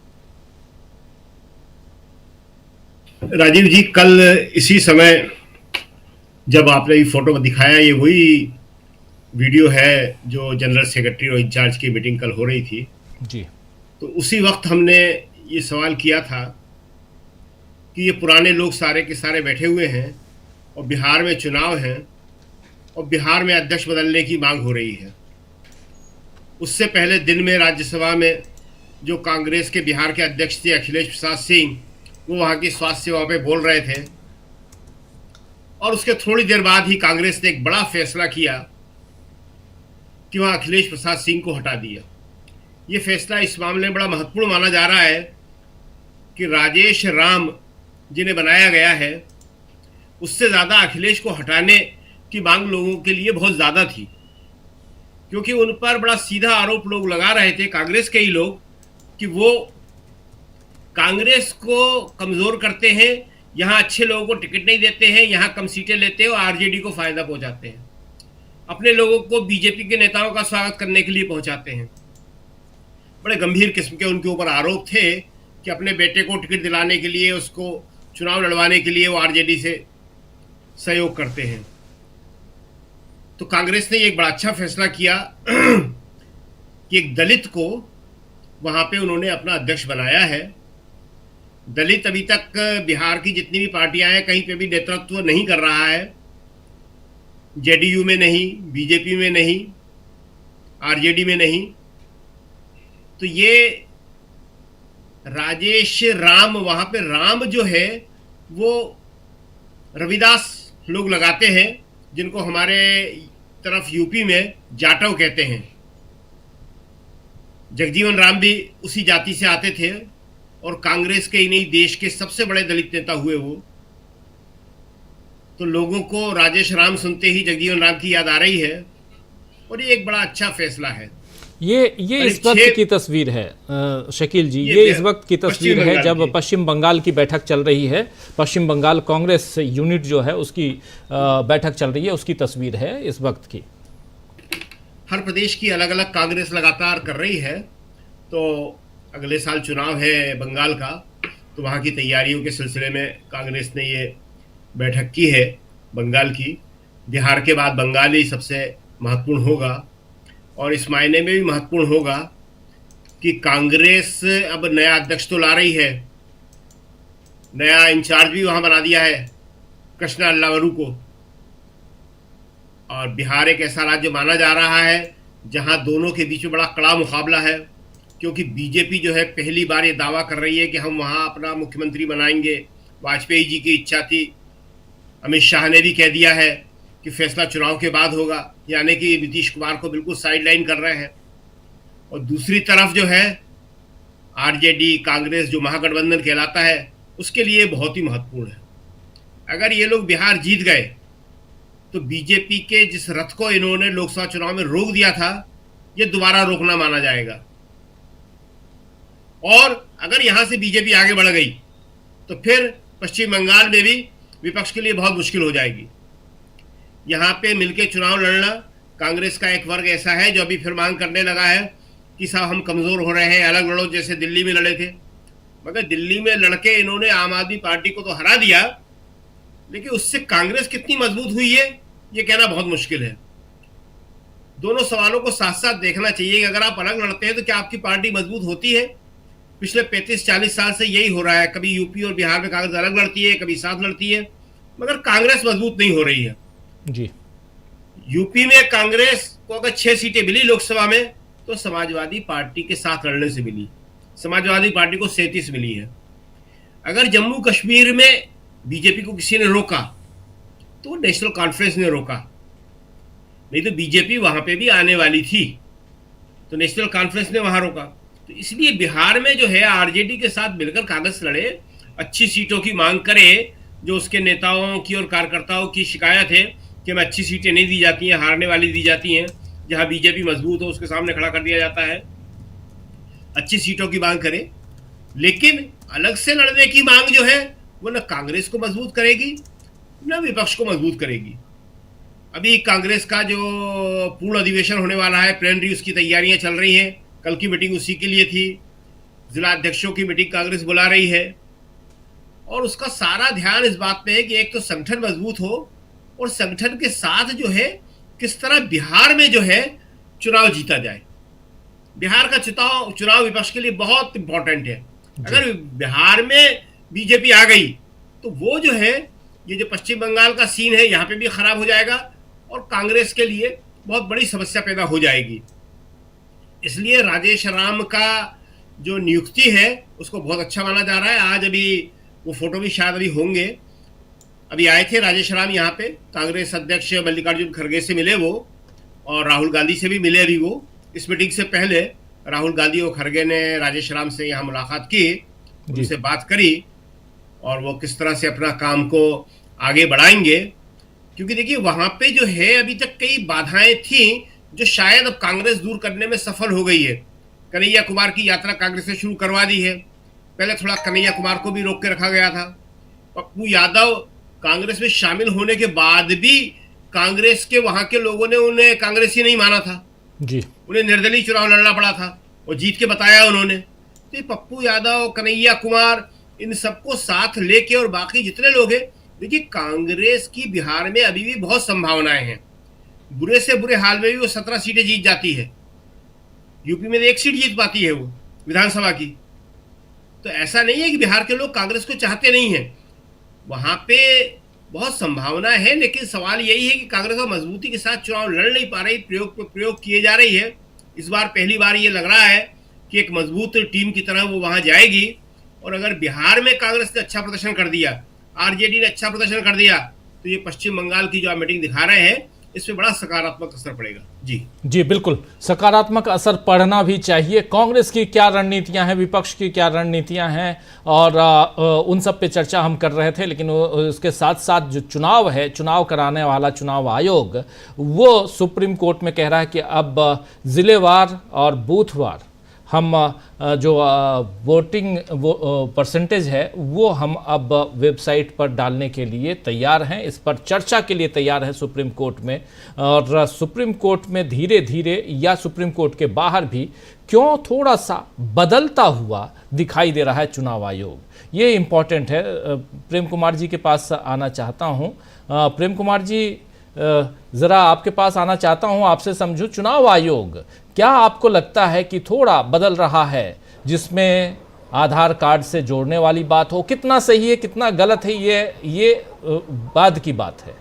राजीव जी, कल इसी समय जब आपने ये फोटो दिखाया, ये वही वीडियो है जो जनरल सेक्रेटरी और इंचार्ज की मीटिंग कल हो रही थी जी। तो उसी वक्त हमने ये सवाल किया था कि ये पुराने लोग सारे के सारे बैठे हुए हैं और बिहार में चुनाव है और बिहार में अध्यक्ष बदलने की मांग हो रही है। उससे पहले दिन में राज्यसभा में जो कांग्रेस के बिहार के अध्यक्ष थे अखिलेश प्रसाद सिंह, वो वहाँ की स्वास्थ्य सेवा पे बोल रहे थे, और उसके थोड़ी देर बाद ही कांग्रेस ने एक बड़ा फैसला किया कि वहाँ अखिलेश प्रसाद सिंह को हटा दिया। ये फैसला इस मामले में बड़ा महत्वपूर्ण माना जा रहा है कि राजेश राम जिन्हें बनाया गया है, उससे ज़्यादा अखिलेश को हटाने की मांग लोगों के लिए बहुत ज़्यादा थी, क्योंकि उन पर बड़ा सीधा आरोप लोग लगा रहे थे, कांग्रेस के ही लोग, कि वो कांग्रेस को कमज़ोर करते हैं, यहाँ अच्छे लोगों को टिकट नहीं देते हैं, यहाँ कम सीटें लेते हैं और आरजेडी को फ़ायदा पहुँचाते हैं, अपने लोगों को बीजेपी के नेताओं का स्वागत करने के लिए पहुँचाते हैं। बड़े गंभीर किस्म के उनके ऊपर आरोप थे कि अपने बेटे को टिकट दिलाने के लिए, उसको चुनाव लड़वाने के लिए वो आरजेडी से सहयोग करते हैं। तो कांग्रेस ने एक बड़ा अच्छा फैसला किया कि एक दलित को वहां पे उन्होंने अपना अध्यक्ष बनाया है। दलित अभी तक बिहार की जितनी भी पार्टियां हैं कहीं पे भी नेतृत्व नहीं कर रहा है, जेडीयू में नहीं, बीजेपी में नहीं, आरजेडी में नहीं। तो ये राजेश राम, वहां पे राम जो है वो रविदास लोग लगाते हैं, जिनको हमारे तरफ यूपी में जाटव कहते हैं। जगजीवन राम भी उसी जाति से आते थे और कांग्रेस के ही नहीं, देश के सबसे बड़े दलित नेता हुए वो। तो लोगों को राजेश राम सुनते ही जगजीवन राम की याद आ रही है, और ये एक बड़ा अच्छा फैसला है। ये इस वक्त की तस्वीर है शकील जी, ये इस वक्त की तस्वीर है जब पश्चिम बंगाल की बैठक चल रही है। पश्चिम बंगाल कांग्रेस यूनिट जो है उसकी बैठक चल रही है, उसकी तस्वीर है इस वक्त की। हर प्रदेश की अलग अलग कांग्रेस लगातार कर रही है। तो अगले साल चुनाव है बंगाल का, तो वहाँ की तैयारियों के सिलसिले में कांग्रेस ने ये बैठक की है बंगाल की। बिहार के बाद बंगाल ही सबसे महत्वपूर्ण होगा, और इस मायने में भी महत्वपूर्ण होगा कि कांग्रेस अब नया अध्यक्ष तो ला रही है, नया इंचार्ज भी वहाँ बना दिया है कृष्णा अल्लावरू को। और बिहार एक ऐसा राज्य माना जा रहा है जहाँ दोनों के बीच में बड़ा कड़ा मुकाबला है, क्योंकि बीजेपी जो है पहली बार ये दावा कर रही है कि हम वहाँ अपना मुख्यमंत्री बनाएंगे। वाजपेयी जी की इच्छा थी। अमित शाह ने भी कह दिया है कि फैसला चुनाव के बाद होगा, यानी कि नीतीश कुमार को बिल्कुल साइडलाइन कर रहे हैं। और दूसरी तरफ जो है आरजेडी कांग्रेस जो महागठबंधन कहलाता है, उसके लिए बहुत ही महत्वपूर्ण है। अगर ये लोग बिहार जीत गए तो बीजेपी के जिस रथ को इन्होंने लोकसभा चुनाव में रोक दिया था, ये दोबारा रोकना माना जाएगा। और अगर यहां से बीजेपी आगे बढ़ गई तो फिर पश्चिम बंगाल में भी विपक्ष के लिए बहुत मुश्किल हो जाएगी। यहां पे मिलके चुनाव लड़ना, कांग्रेस का एक वर्ग ऐसा है जो अभी फिर मांग करने लगा है कि साहब हम कमजोर हो रहे हैं, अलग लड़ो, जैसे दिल्ली में लड़े थे। मगर दिल्ली में लड़के इन्होंने आम आदमी पार्टी को तो हरा दिया, लेकिन उससे कांग्रेस कितनी मजबूत हुई है ये कहना बहुत मुश्किल है। दोनों सवालों को साथ साथ देखना चाहिए कि अगर आप अलग लड़ते हैं तो क्या आपकी पार्टी मजबूत होती है? पिछले 35-40 साल से यही हो रहा है। कभी यूपी और बिहार में कांग्रेस अलग लड़ती है, कभी साथ लड़ती है, मगर कांग्रेस मजबूत नहीं हो रही है। जी, यूपी में कांग्रेस को अगर 6 सीटें मिली लोकसभा में तो समाजवादी पार्टी के साथ लड़ने से मिली। समाजवादी पार्टी को 37 मिली है। अगर जम्मू कश्मीर में बीजेपी को किसी ने रोका तो नेशनल कॉन्फ्रेंस ने रोका, नहीं तो बीजेपी वहां पे भी आने वाली थी, तो नेशनल कॉन्फ्रेंस ने वहां रोका। तो इसलिए बिहार में जो है आरजेडी के साथ मिलकर कांग्रेस लड़े, अच्छी सीटों की मांग करे। जो उसके नेताओं की और कार्यकर्ताओं की शिकायत है कि हमें अच्छी सीटें नहीं दी जाती हैं, हारने वाली दी जाती हैं, जहां बीजेपी मजबूत हो उसके सामने खड़ा कर दिया जाता है। अच्छी सीटों की मांग करे, लेकिन अलग से लड़ने की मांग जो है वो न कांग्रेस को मजबूत करेगी न विपक्ष को मजबूत करेगी। अभी कांग्रेस का जो पूर्ण अधिवेशन होने वाला है, प्लेनरी, उसकी तैयारियां चल रही हैं। कल की मीटिंग उसी के लिए थी। जिला अध्यक्षों की मीटिंग कांग्रेस बुला रही है और उसका सारा ध्यान इस बात पे है कि एक तो संगठन मजबूत हो और संगठन के साथ जो है किस तरह बिहार में जो है चुनाव जीता जाए। बिहार का चुनाव विपक्ष के लिए बहुत इंपॉर्टेंट है। अगर बिहार में बीजेपी आ गई तो वो जो है ये जो पश्चिम बंगाल का सीन है यहाँ पे भी खराब हो जाएगा और कांग्रेस के लिए बहुत बड़ी समस्या पैदा हो जाएगी। इसलिए राजेश राम का जो नियुक्ति है उसको बहुत अच्छा माना जा रहा है। आज अभी वो फोटो भी शायद अभी होंगे, अभी आए थे राजेश राम यहाँ पे। कांग्रेस अध्यक्ष मल्लिकार्जुन खड़गे से मिले वो और राहुल गांधी से भी मिले। अभी वो इस मीटिंग से पहले राहुल गांधी और खड़गे ने राजेश राम से यहाँ मुलाकात की, उनसे बात करी और वो किस तरह से अपना काम को आगे बढ़ाएंगे। क्योंकि देखिए वहां पे जो है अभी तक कई बाधाएं थी जो शायद अब कांग्रेस दूर करने में सफल हो गई है। कन्हैया कुमार की यात्रा कांग्रेस ने शुरू करवा दी है। पहले थोड़ा कन्हैया कुमार को भी रोक के रखा गया था। पप्पू यादव कांग्रेस में शामिल होने के बाद भी कांग्रेस के वहां के लोगों ने उन्हें कांग्रेसी नहीं माना था जी, उन्हें निर्दलीय चुनाव लड़ना पड़ा था और जीत के बताया उन्होंने। तो पप्पू यादव, कन्हैया कुमार, इन सबको साथ लेके और बाकी जितने लोग हैं, देखिए कांग्रेस की बिहार में अभी भी बहुत संभावनाएं हैं। बुरे से बुरे हाल में भी वो 17 सीटें जीत जाती है। यूपी में 1 सीट जीत पाती है वो विधानसभा की। तो ऐसा नहीं है कि बिहार के लोग कांग्रेस को चाहते नहीं है, वहां पे बहुत संभावना है। लेकिन सवाल यही है कि कांग्रेस मजबूती के साथ चुनाव लड़ नहीं पा रही, प्रयोग पर प्रयोग किए जा रही है। इस बार पहली बार ये लग रहा है कि एक मजबूत टीम की तरह वो वहां जाएगी। और अगर बिहार में कांग्रेस ने अच्छा प्रदर्शन कर दिया, आरजेडी ने अच्छा प्रदर्शन कर दिया, तो ये पश्चिम बंगाल की जो आप मीटिंग दिखा रहे हैं इस पे बड़ा सकारात्मक असर पड़ेगा। जी बिल्कुल सकारात्मक असर पड़ना भी चाहिए। कांग्रेस की क्या रणनीतियां हैं, विपक्ष की क्या रणनीतियां हैं, और उन सब पे चर्चा हम कर रहे थे। लेकिन उसके साथ साथ जो चुनाव है, चुनाव कराने वाला चुनाव आयोग, वो सुप्रीम कोर्ट में कह रहा है कि अब जिलेवार और बूथवार हम जो वोटिंग परसेंटेज है वो हम अब वेबसाइट पर डालने के लिए तैयार हैं। इस पर चर्चा के लिए तैयार है सुप्रीम कोर्ट में। और सुप्रीम कोर्ट में धीरे धीरे या सुप्रीम कोर्ट के बाहर भी क्यों थोड़ा सा बदलता हुआ दिखाई दे रहा है चुनाव आयोग, ये इम्पॉर्टेंट है। प्रेम कुमार जी के पास आना चाहता हूँ। प्रेम कुमार जी, ज़रा आपके पास आना चाहता हूँ, आपसे समझूं। चुनाव आयोग क्या आपको लगता है कि थोड़ा बदल रहा है, जिसमें आधार कार्ड से जोड़ने वाली बात हो? कितना सही है कितना गलत है ये बाद की बात है,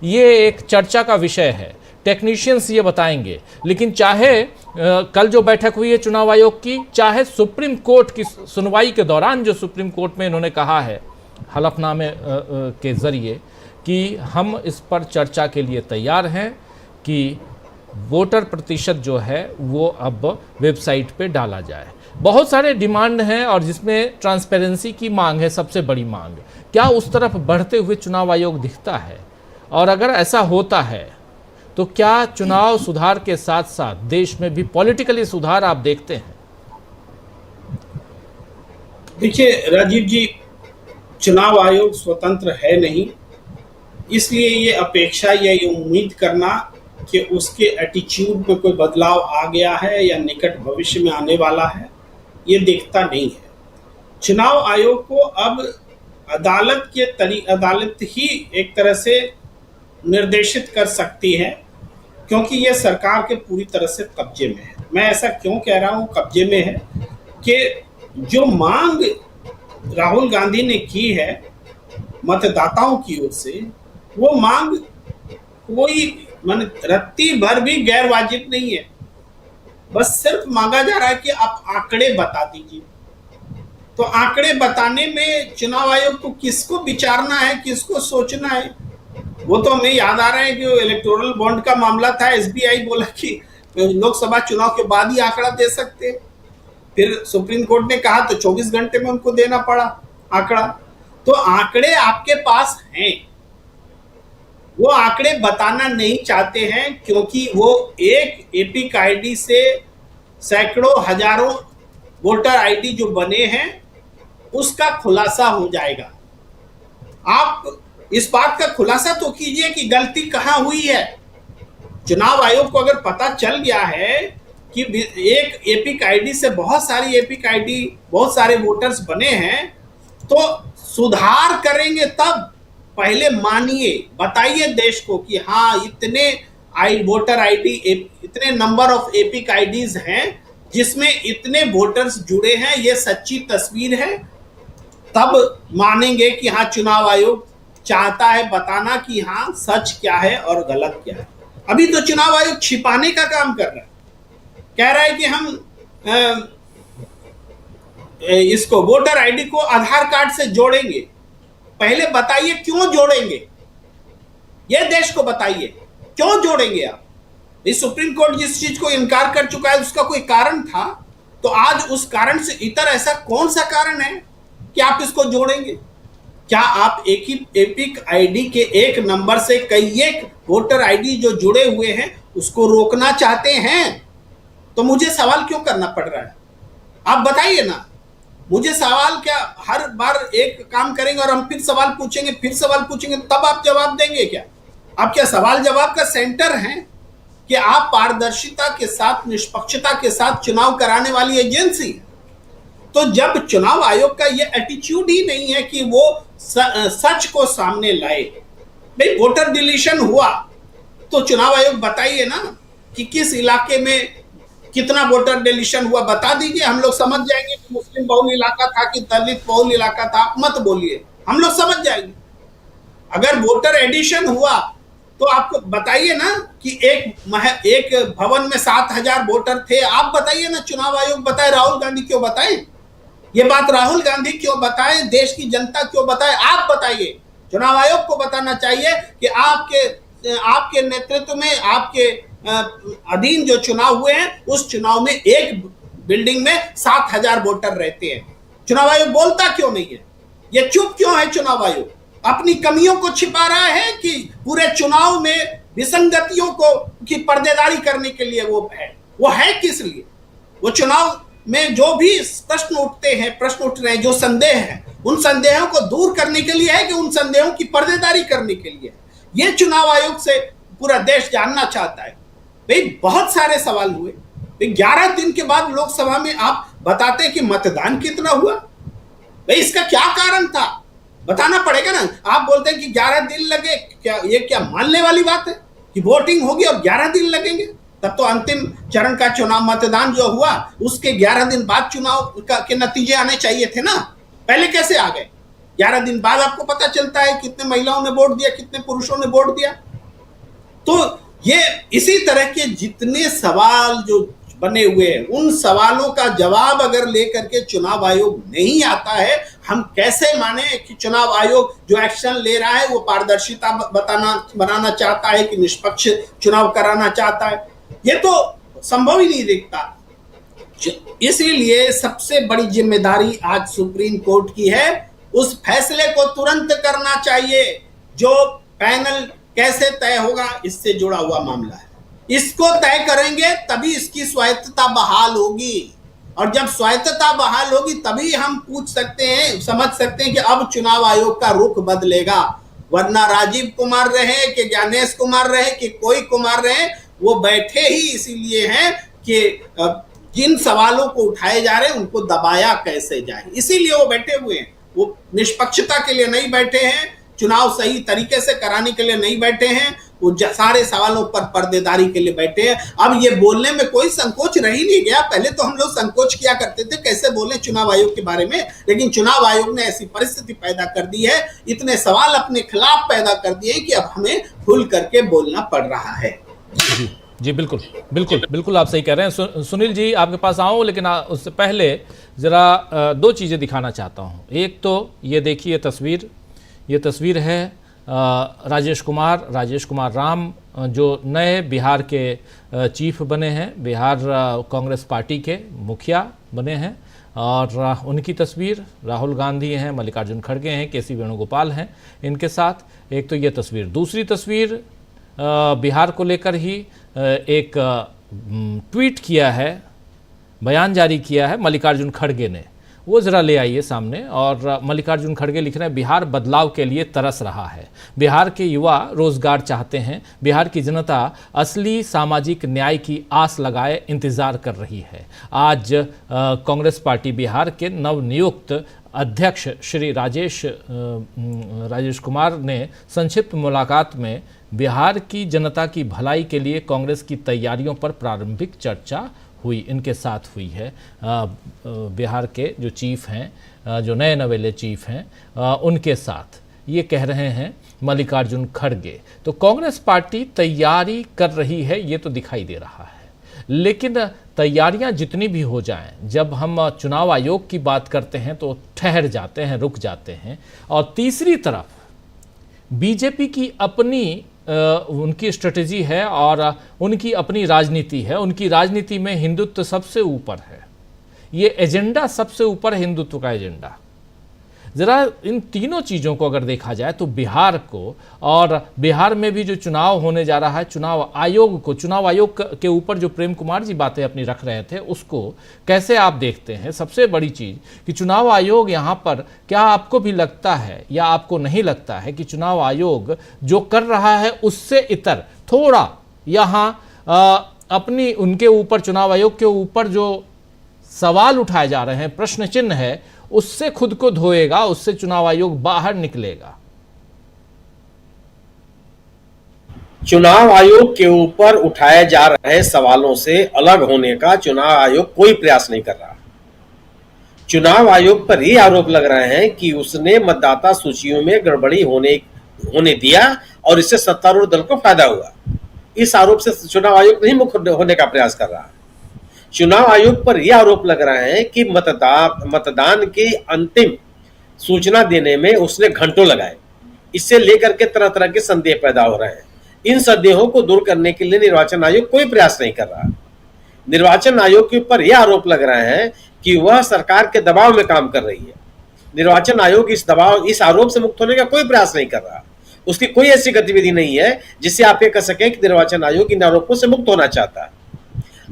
ये एक चर्चा का विषय है। टेक्नीशियंस ये बताएंगे। लेकिन चाहे कल जो बैठक हुई है चुनाव आयोग की, चाहे सुप्रीम कोर्ट की सुनवाई के दौरान जो सुप्रीम कोर्ट में इन्होंने कहा है हलफनामे के जरिए कि हम इस पर चर्चा के लिए तैयार हैं कि वोटर प्रतिशत जो है वो अब वेबसाइट पे डाला जाए। बहुत सारे डिमांड हैं और जिसमें ट्रांसपेरेंसी की मांग है सबसे बड़ी मांग। क्या उस तरफ बढ़ते हुए चुनाव आयोग दिखता है? और अगर ऐसा होता है तो क्या चुनाव सुधार के साथ साथ देश में भी पॉलिटिकली सुधार आप देखते हैं? देखिए राजीव जी, चुनाव आयोग स्वतंत्र है नहीं, इसलिए ये अपेक्षा या ये उम्मीद करना कि उसके एटीट्यूड में कोई बदलाव आ गया है या निकट भविष्य में आने वाला है, ये दिखता नहीं है। चुनाव आयोग को अब अदालत ही एक तरह से निर्देशित कर सकती है, क्योंकि ये सरकार के पूरी तरह से कब्जे में है। मैं ऐसा क्यों कह रहा हूँ कब्जे में है कि जो मांग राहुल गांधी ने की है मतदाताओं की ओर से, वो मांग कोई रत्ती भर भी गैर वाजिब नहीं है। बस सिर्फ मांगा जा रहा है कि आप आंकड़े बता दीजिए। तो आंकड़े बताने में चुनाव आयोग को किसको विचारना है, किसको सोचना है? वो तो हमें याद आ रहा है कि इलेक्टोरल बॉन्ड का मामला था, एसबीआई बोला कि लोकसभा चुनाव के बाद ही आंकड़ा दे सकते। फिर सुप्रीम कोर्ट ने कहा तो 24 घंटे में उनको देना पड़ा आंकड़ा। तो आंकड़े आपके पास हैं, वो आंकड़े बताना नहीं चाहते हैं क्योंकि वो एक एपिक आईडी से सैकड़ों हजारों वोटर आईडी जो बने हैं उसका खुलासा हो जाएगा। आप इस बात का खुलासा तो कीजिए कि गलती कहां हुई है। चुनाव आयोग को अगर पता चल गया है कि एक एपिक आईडी से बहुत सारी एपिक आईडी, बहुत सारे वोटर्स बने हैं, तो सुधार करेंगे तब। पहले मानिए, बताइए देश को कि हाँ इतने वोटर आईडी, इतने नंबर ऑफ एपिक आईडीज हैं जिसमें इतने वोटर्स जुड़े हैं, ये सच्ची तस्वीर है। तब मानेंगे कि हाँ चुनाव आयोग चाहता है बताना कि हाँ सच क्या है और गलत क्या है। अभी तो चुनाव आयोग छिपाने का काम कर रहा है, कह रहा है कि हम इसको वोटर आईडी को आधार कार्ड से जोड़ेंगे। पहले बताइए क्यों जोड़ेंगे, ये देश को बताइए क्यों जोड़ेंगे आप। इस सुप्रीम कोर्ट जिस चीज को इनकार कर चुका है उसका कोई कारण था, तो आज उस कारण से इतर ऐसा कौन सा कारण है कि आप इसको जोड़ेंगे? क्या आप एक ही एपिक आईडी के एक नंबर से कई एक वोटर आईडी जो जुड़े हुए हैं उसको रोकना चाहते हैं? तो मुझे सवाल क्यों करना पड़ रहा है, आप बताइए ना। मुझे सवाल क्या, हर बार एक काम करेंगे और हम फिर सवाल पूछेंगे तब आप जवाब देंगे क्या? आप क्या सवाल जवाब का सेंटर हैं कि आप पारदर्शिता के साथ, निष्पक्षता के साथ चुनाव कराने वाली एजेंसी? तो जब चुनाव आयोग का ये एटीट्यूड ही नहीं है कि वो सच को सामने लाए। भाई वोटर डिलीशन हुआ तो चुनाव आयोग बताइए ना कि किस इलाके में कितना वोटर डिलीशन हुआ, बता दीजिए, हम लोग समझ जाएंगे कि मुस्लिम बहुल इलाका था कि दलित बहुल इलाका था। आप मत बोलिए, हम लोग समझ जाएंगे। अगर वोटर एडिशन हुआ तो आपको बताइए ना कि एक भवन में 7,000 वोटर थे, आप बताइए ना। चुनाव आयोग बताए, राहुल गांधी क्यों बताए ये बात? राहुल गांधी क्यों बताए? देश की जनता क्यों बताए? आप बताइए। चुनाव आयोग को बताना चाहिए कि आपके नेतृत्व में, आपके अधीन जो चुनाव हुए हैं उस चुनाव में एक बिल्डिंग में 7,000 वोटर रहते हैं। चुनाव आयोग बोलता क्यों नहीं है? ये चुप क्यों है? चुनाव आयोग अपनी कमियों को छिपा रहा है कि पूरे चुनाव में विसंगतियों को की पर्देदारी करने के लिए वो है किस लिए? वो चुनाव में जो भी प्रश्न उठ रहे हैं, जो संदेह है, उन संदेहों को दूर करने के लिए है कि उन संदेहों की पर्देदारी करने के लिए? ये चुनाव आयोग से पूरा देश जानना चाहता है। भाई बहुत सारे सवाल हुए। 11 दिन के बाद लोकसभा में आप बताते कि मतदान कितना हुआ। भाई इसका क्या कारण था, बताना पड़ेगा ना। आप बोलते हैं कि 11 दिन लगे, क्या मानने वाली बात है कि वोटिंग होगी और 11 दिन लगेंगे? तब तो अंतिम चरण का चुनाव मतदान जो हुआ उसके 11 दिन बाद चुनाव के नतीजे आने चाहिए थे ना। पहले कैसे आ गए? 11 दिन बाद आपको पता चलता है कितने महिलाओं ने वोट दिया, कितने पुरुषों ने वोट दिया। तो ये इसी तरह के जितने सवाल जो बने हुए हैं, उन सवालों का जवाब अगर लेकर के चुनाव आयोग नहीं आता है, हम कैसे माने कि चुनाव आयोग जो एक्शन ले रहा है वो पारदर्शिता बनाना चाहता है कि निष्पक्ष चुनाव कराना चाहता है? ये तो संभव ही नहीं दिखता। इसीलिए सबसे बड़ी जिम्मेदारी आज सुप्रीम कोर्ट की है, उस फैसले को तुरंत करना चाहिए। जो पैनल कैसे तय होगा इससे जुड़ा हुआ मामला है, इसको तय करेंगे तभी इसकी स्वायत्तता बहाल होगी, और जब स्वायत्तता बहाल होगी तभी हम पूछ सकते हैं, समझ सकते हैं कि अब चुनाव आयोग का रुख बदलेगा। वरना राजीव कुमार रहे कि ज्ञानेश कुमार रहे कि कोई कुमार रहे, वो बैठे ही इसीलिए हैं कि जिन सवालों को उठाए जा रहे हैं उनको दबाया कैसे जाए, इसीलिए वो बैठे हुए हैं। वो निष्पक्षता के लिए नहीं बैठे हैं, चुनाव सही तरीके से कराने के लिए नहीं बैठे हैं, वो सारे सवालों पर पर्देदारी के लिए बैठे हैं। अब ये बोलने में कोई संकोच रह ही नहीं गया। पहले तो हम लोग संकोच किया करते थे कैसे बोले चुनाव आयोग के बारे में, लेकिन चुनाव आयोग ने ऐसी परिस्थिति पैदा कर दी है, इतने सवाल अपने खिलाफ पैदा कर दिए कि अब हमें खुल करके बोलना पड़ रहा है। जी बिल्कुल बिल्कुल बिल्कुल, आप सही कह रहे हैं। सुनील जी आपके पास आऊँ, लेकिन उससे पहले ज़रा दो चीज़ें दिखाना चाहता हूँ। एक तो ये देखिए ये तस्वीर है राजेश कुमार राम, जो नए बिहार के चीफ बने हैं, बिहार कांग्रेस पार्टी के मुखिया बने हैं। और उनकी तस्वीर राहुल गांधी हैं, मल्लिकार्जुन खड़गे हैं, केसी वेणुगोपाल हैं इनके साथ। एक तो ये तस्वीर। दूसरी तस्वीर बिहार को लेकर ही एक ट्वीट किया है, बयान जारी किया है मल्लिकार्जुन खड़गे ने, वो ज़रा ले आइए सामने। और मल्लिकार्जुन खड़गे लिख रहे हैं, बिहार बदलाव के लिए तरस रहा है, बिहार के युवा रोजगार चाहते हैं, बिहार की जनता असली सामाजिक न्याय की आस लगाए इंतज़ार कर रही है। आज कांग्रेस पार्टी बिहार के नवनियुक्त अध्यक्ष श्री राजेश कुमार ने संक्षिप्त मुलाकात में बिहार की जनता की भलाई के लिए कांग्रेस की तैयारियों पर प्रारंभिक चर्चा हुई, इनके साथ हुई है। बिहार के जो चीफ हैं, जो नए नवेले चीफ हैं, उनके साथ ये कह रहे हैं मल्लिकार्जुन खड़गे। तो कांग्रेस पार्टी तैयारी कर रही है, ये तो दिखाई दे रहा है। लेकिन तैयारियां जितनी भी हो जाएं, जब हम चुनाव आयोग की बात करते हैं तो ठहर जाते हैं, रुक जाते हैं। और तीसरी तरफ बीजेपी की अपनी उनकी स्ट्रेटेजी है और उनकी अपनी राजनीति है। उनकी राजनीति में हिंदुत्व सबसे ऊपर है, ये एजेंडा सबसे ऊपर है, हिंदुत्व का एजेंडा। ज़रा इन तीनों चीज़ों को अगर देखा जाए तो बिहार को, और बिहार में भी जो चुनाव होने जा रहा है, चुनाव आयोग के ऊपर जो प्रेम कुमार जी बातें अपनी रख रहे थे, उसको कैसे आप देखते हैं? सबसे बड़ी चीज़ कि चुनाव आयोग यहाँ पर, क्या आपको भी लगता है या आपको नहीं लगता है कि चुनाव आयोग जो कर रहा है उससे इतर थोड़ा यहाँ अपनी, उनके ऊपर, चुनाव आयोग के ऊपर जो सवाल उठाए जा रहे हैं, प्रश्न चिन्ह है, उससे खुद को धोएगा, उससे चुनाव आयोग बाहर निकलेगा? चुनाव आयोग के ऊपर उठाए जा रहे सवालों से अलग होने का चुनाव आयोग कोई प्रयास नहीं कर रहा। चुनाव आयोग पर ये आरोप लग रहे हैं कि उसने मतदाता सूचियों में गड़बड़ी होने दिया और इससे सत्तारूढ़ दल को फायदा हुआ। इस आरोप से चुनाव आयोग नहीं मुक्त होने का प्रयास कर रहा है। चुनाव आयोग पर यह आरोप लग रहा है कि मतदान की अंतिम सूचना देने में उसने घंटों लगाए। इससे लेकर के तरह तरह के संदेह पैदा हो रहे हैं। इन संदेहों को दूर करने के लिए निर्वाचन आयोग कोई प्रयास नहीं कर रहा। निर्वाचन आयोग के ऊपर यह आरोप लग रहा है कि वह सरकार के दबाव में काम कर रही है। निर्वाचन आयोग इस आरोप से मुक्त होने का कोई प्रयास नहीं कर रहा। उसकी कोई ऐसी गतिविधि नहीं है जिससे आप ये कह सकें कि निर्वाचन आयोग इन आरोपों से मुक्त होना चाहता है।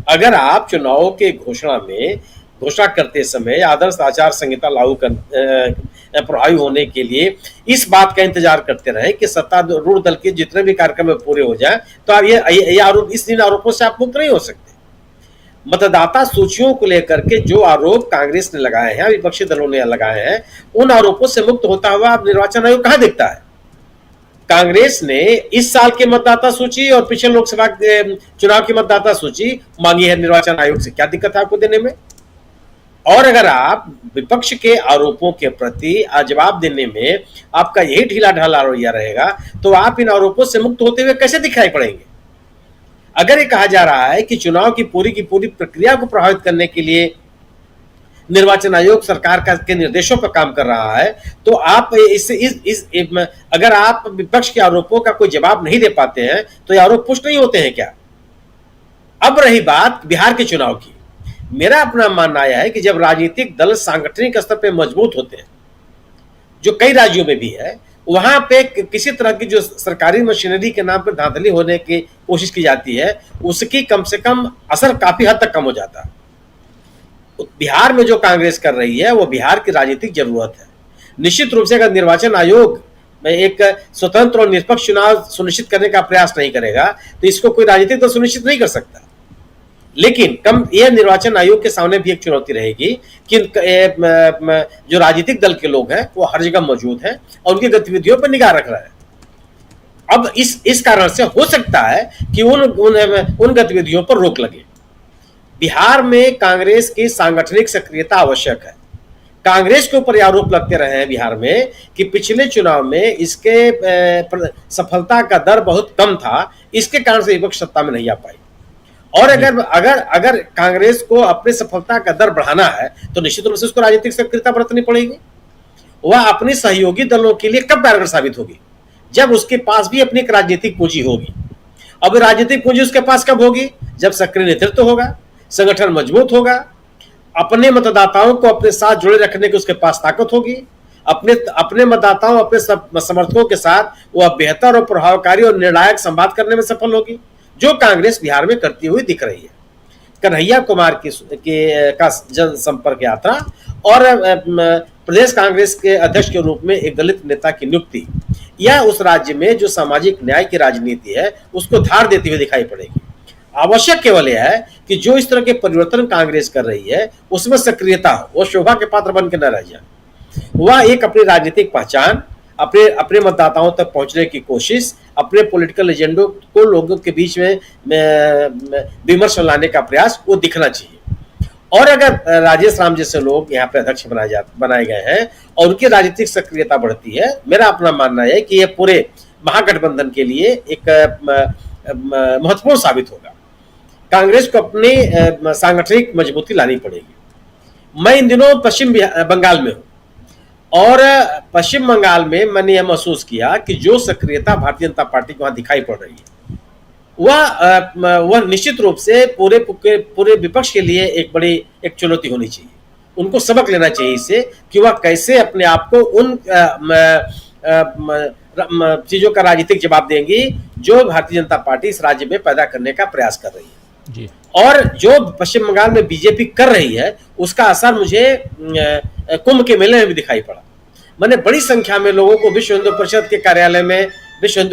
अगर आप चुनाव के घोषणा करते समय आदर्श आचार संहिता लागू प्रभावी होने के लिए इस बात का इंतजार करते रहे कि सत्तारूढ़ दल के जितने भी कार्यक्रम पूरे हो जाए, तो आप ये आरोप, इन आरोपों से आप मुक्त नहीं हो सकते। मतदाता सूचियों को लेकर के जो आरोप कांग्रेस ने लगाए हैं, विपक्षी दलों ने लगाए हैं, उन आरोपों से मुक्त होता हुआ अब निर्वाचन आयोग कहां दिखता है? कांग्रेस ने इस साल के मतदाता सूची और पिछले लोकसभा चुनाव की मतदाता सूची मांगी है निर्वाचन आयोग से। क्या दिक्कत है आपको देने में? और अगर आप विपक्ष के आरोपों के प्रति जवाब देने में आपका यही ढीला ढाला रवैया रहेगा, तो आप इन आरोपों से मुक्त होते हुए कैसे दिखाई पड़ेंगे? अगर ये कहा जा रहा है कि चुनाव की पूरी प्रक्रिया को प्रभावित करने के लिए निर्वाचन आयोग सरकार के निर्देशों पर काम कर रहा है, तो आप अगर आप विपक्ष के आरोपों का कोई जवाब नहीं दे पाते हैं तो ये आरोप पुष्ट नहीं होते हैं क्या? अब रही बात बिहार के चुनाव की, मेरा अपना मानना यह है कि जब राजनीतिक दल सांगठनिक स्तर पर मजबूत होते हैं, जो कई राज्यों में भी है, वहां पे किसी तरह की जो सरकारी मशीनरी के नाम पर धांधली होने की कोशिश की जाती है, उसकी कम से कम असर काफी हद तक कम हो जाता है। बिहार में जो कांग्रेस कर रही है वो बिहार की राजनीतिक जरूरत है। निश्चित रूप से अगर निर्वाचन आयोग में एक स्वतंत्र और निष्पक्ष चुनाव सुनिश्चित करने का प्रयास नहीं करेगा तो इसको कोई राजनीतिक दल सुनिश्चित नहीं कर सकता। लेकिन यह निर्वाचन आयोग के सामने भी एक चुनौती रहेगी कि जो राजनीतिक दल के लोग हैं वो हर जगह मौजूद हैं और उनकी गतिविधियों पर निगाह रख रहा है। अब इस कारण से हो सकता है कि उन गतिविधियों पर रोक लगे। बिहार में कांग्रेस की सांगठनिक सक्रियता आवश्यक है। कांग्रेस के ऊपर आरोप लगते रहे हैं बिहार में कि पिछले चुनाव में इसके सफलता का दर बहुत कम था, इसके कारण से विपक्ष सत्ता में नहीं आ पाई। और अगर कांग्रेस को अपनी सफलता का दर बढ़ाना है तो निश्चित रूप से उसको राजनीतिक सक्रियता बरतनी पड़ेगी। वह अपने सहयोगी दलों के लिए कब कारगर साबित होगी? जब उसके पास भी अपनी एक राजनीतिक पूंजी होगी। अब राजनीतिक पूंजी उसके पास कब होगी? जब सक्रिय नेतृत्व होगा, संगठन मजबूत होगा, अपने मतदाताओं को अपने साथ जुड़े रखने की उसके पास ताकत होगी, अपने मतदाताओं, अपने समर्थकों के साथ वह बेहतर और प्रभावकारी और निर्णायक संवाद करने में सफल होगी, जो कांग्रेस बिहार में करती हुई दिख रही है। कन्हैया कुमार का जनसंपर्क यात्रा और प्रदेश कांग्रेस के अध्यक्ष के रूप में एक दलित नेता की नियुक्ति, यह उस राज्य में जो सामाजिक न्याय की राजनीति है उसको धार देती हुई दिखाई पड़ेगी। आवश्यक केवल यह है कि जो इस तरह के परिवर्तन कांग्रेस कर रही है उसमें सक्रियता हो, वो शोभा के पात्र बन के न रह जाए। वह एक अपनी राजनीतिक पहचान, अपने मतदाताओं तक पहुंचने की कोशिश, अपने पॉलिटिकल एजेंडों को लोगों के बीच में विमर्श लाने का प्रयास वो दिखना चाहिए। और अगर राजेश राम जैसे लोग यहाँ पे अध्यक्ष बनाए गए हैं और उनकी राजनीतिक सक्रियता बढ़ती है, मेरा अपना मानना है कि यह पूरे महागठबंधन के लिए एक महत्वपूर्ण साबित होगा। कांग्रेस को अपनी सांगठनिक मजबूती लानी पड़ेगी। मैं इन दिनों पश्चिम बंगाल में हूं और पश्चिम बंगाल में मैंने यह महसूस किया कि जो सक्रियता भारतीय जनता पार्टी को वहां दिखाई पड़ रही है वह निश्चित रूप से पूरे विपक्ष के लिए एक चुनौती होनी चाहिए। उनको सबक लेना चाहिए इससे कि वह कैसे अपने आप को उन चीजों का राजनीतिक जवाब देंगी जो भारतीय जनता पार्टी इस राज्य में पैदा करने का प्रयास कर रही है जी। और जो पश्चिम बंगाल में बीजेपी कर रही है उसका असर मुझे कुंभ के मेले में भी दिखाई पड़ा। मैंने बड़ी संख्या में लोगों को विश्व हिंदू परिषद के कार्यालय में पश्चिम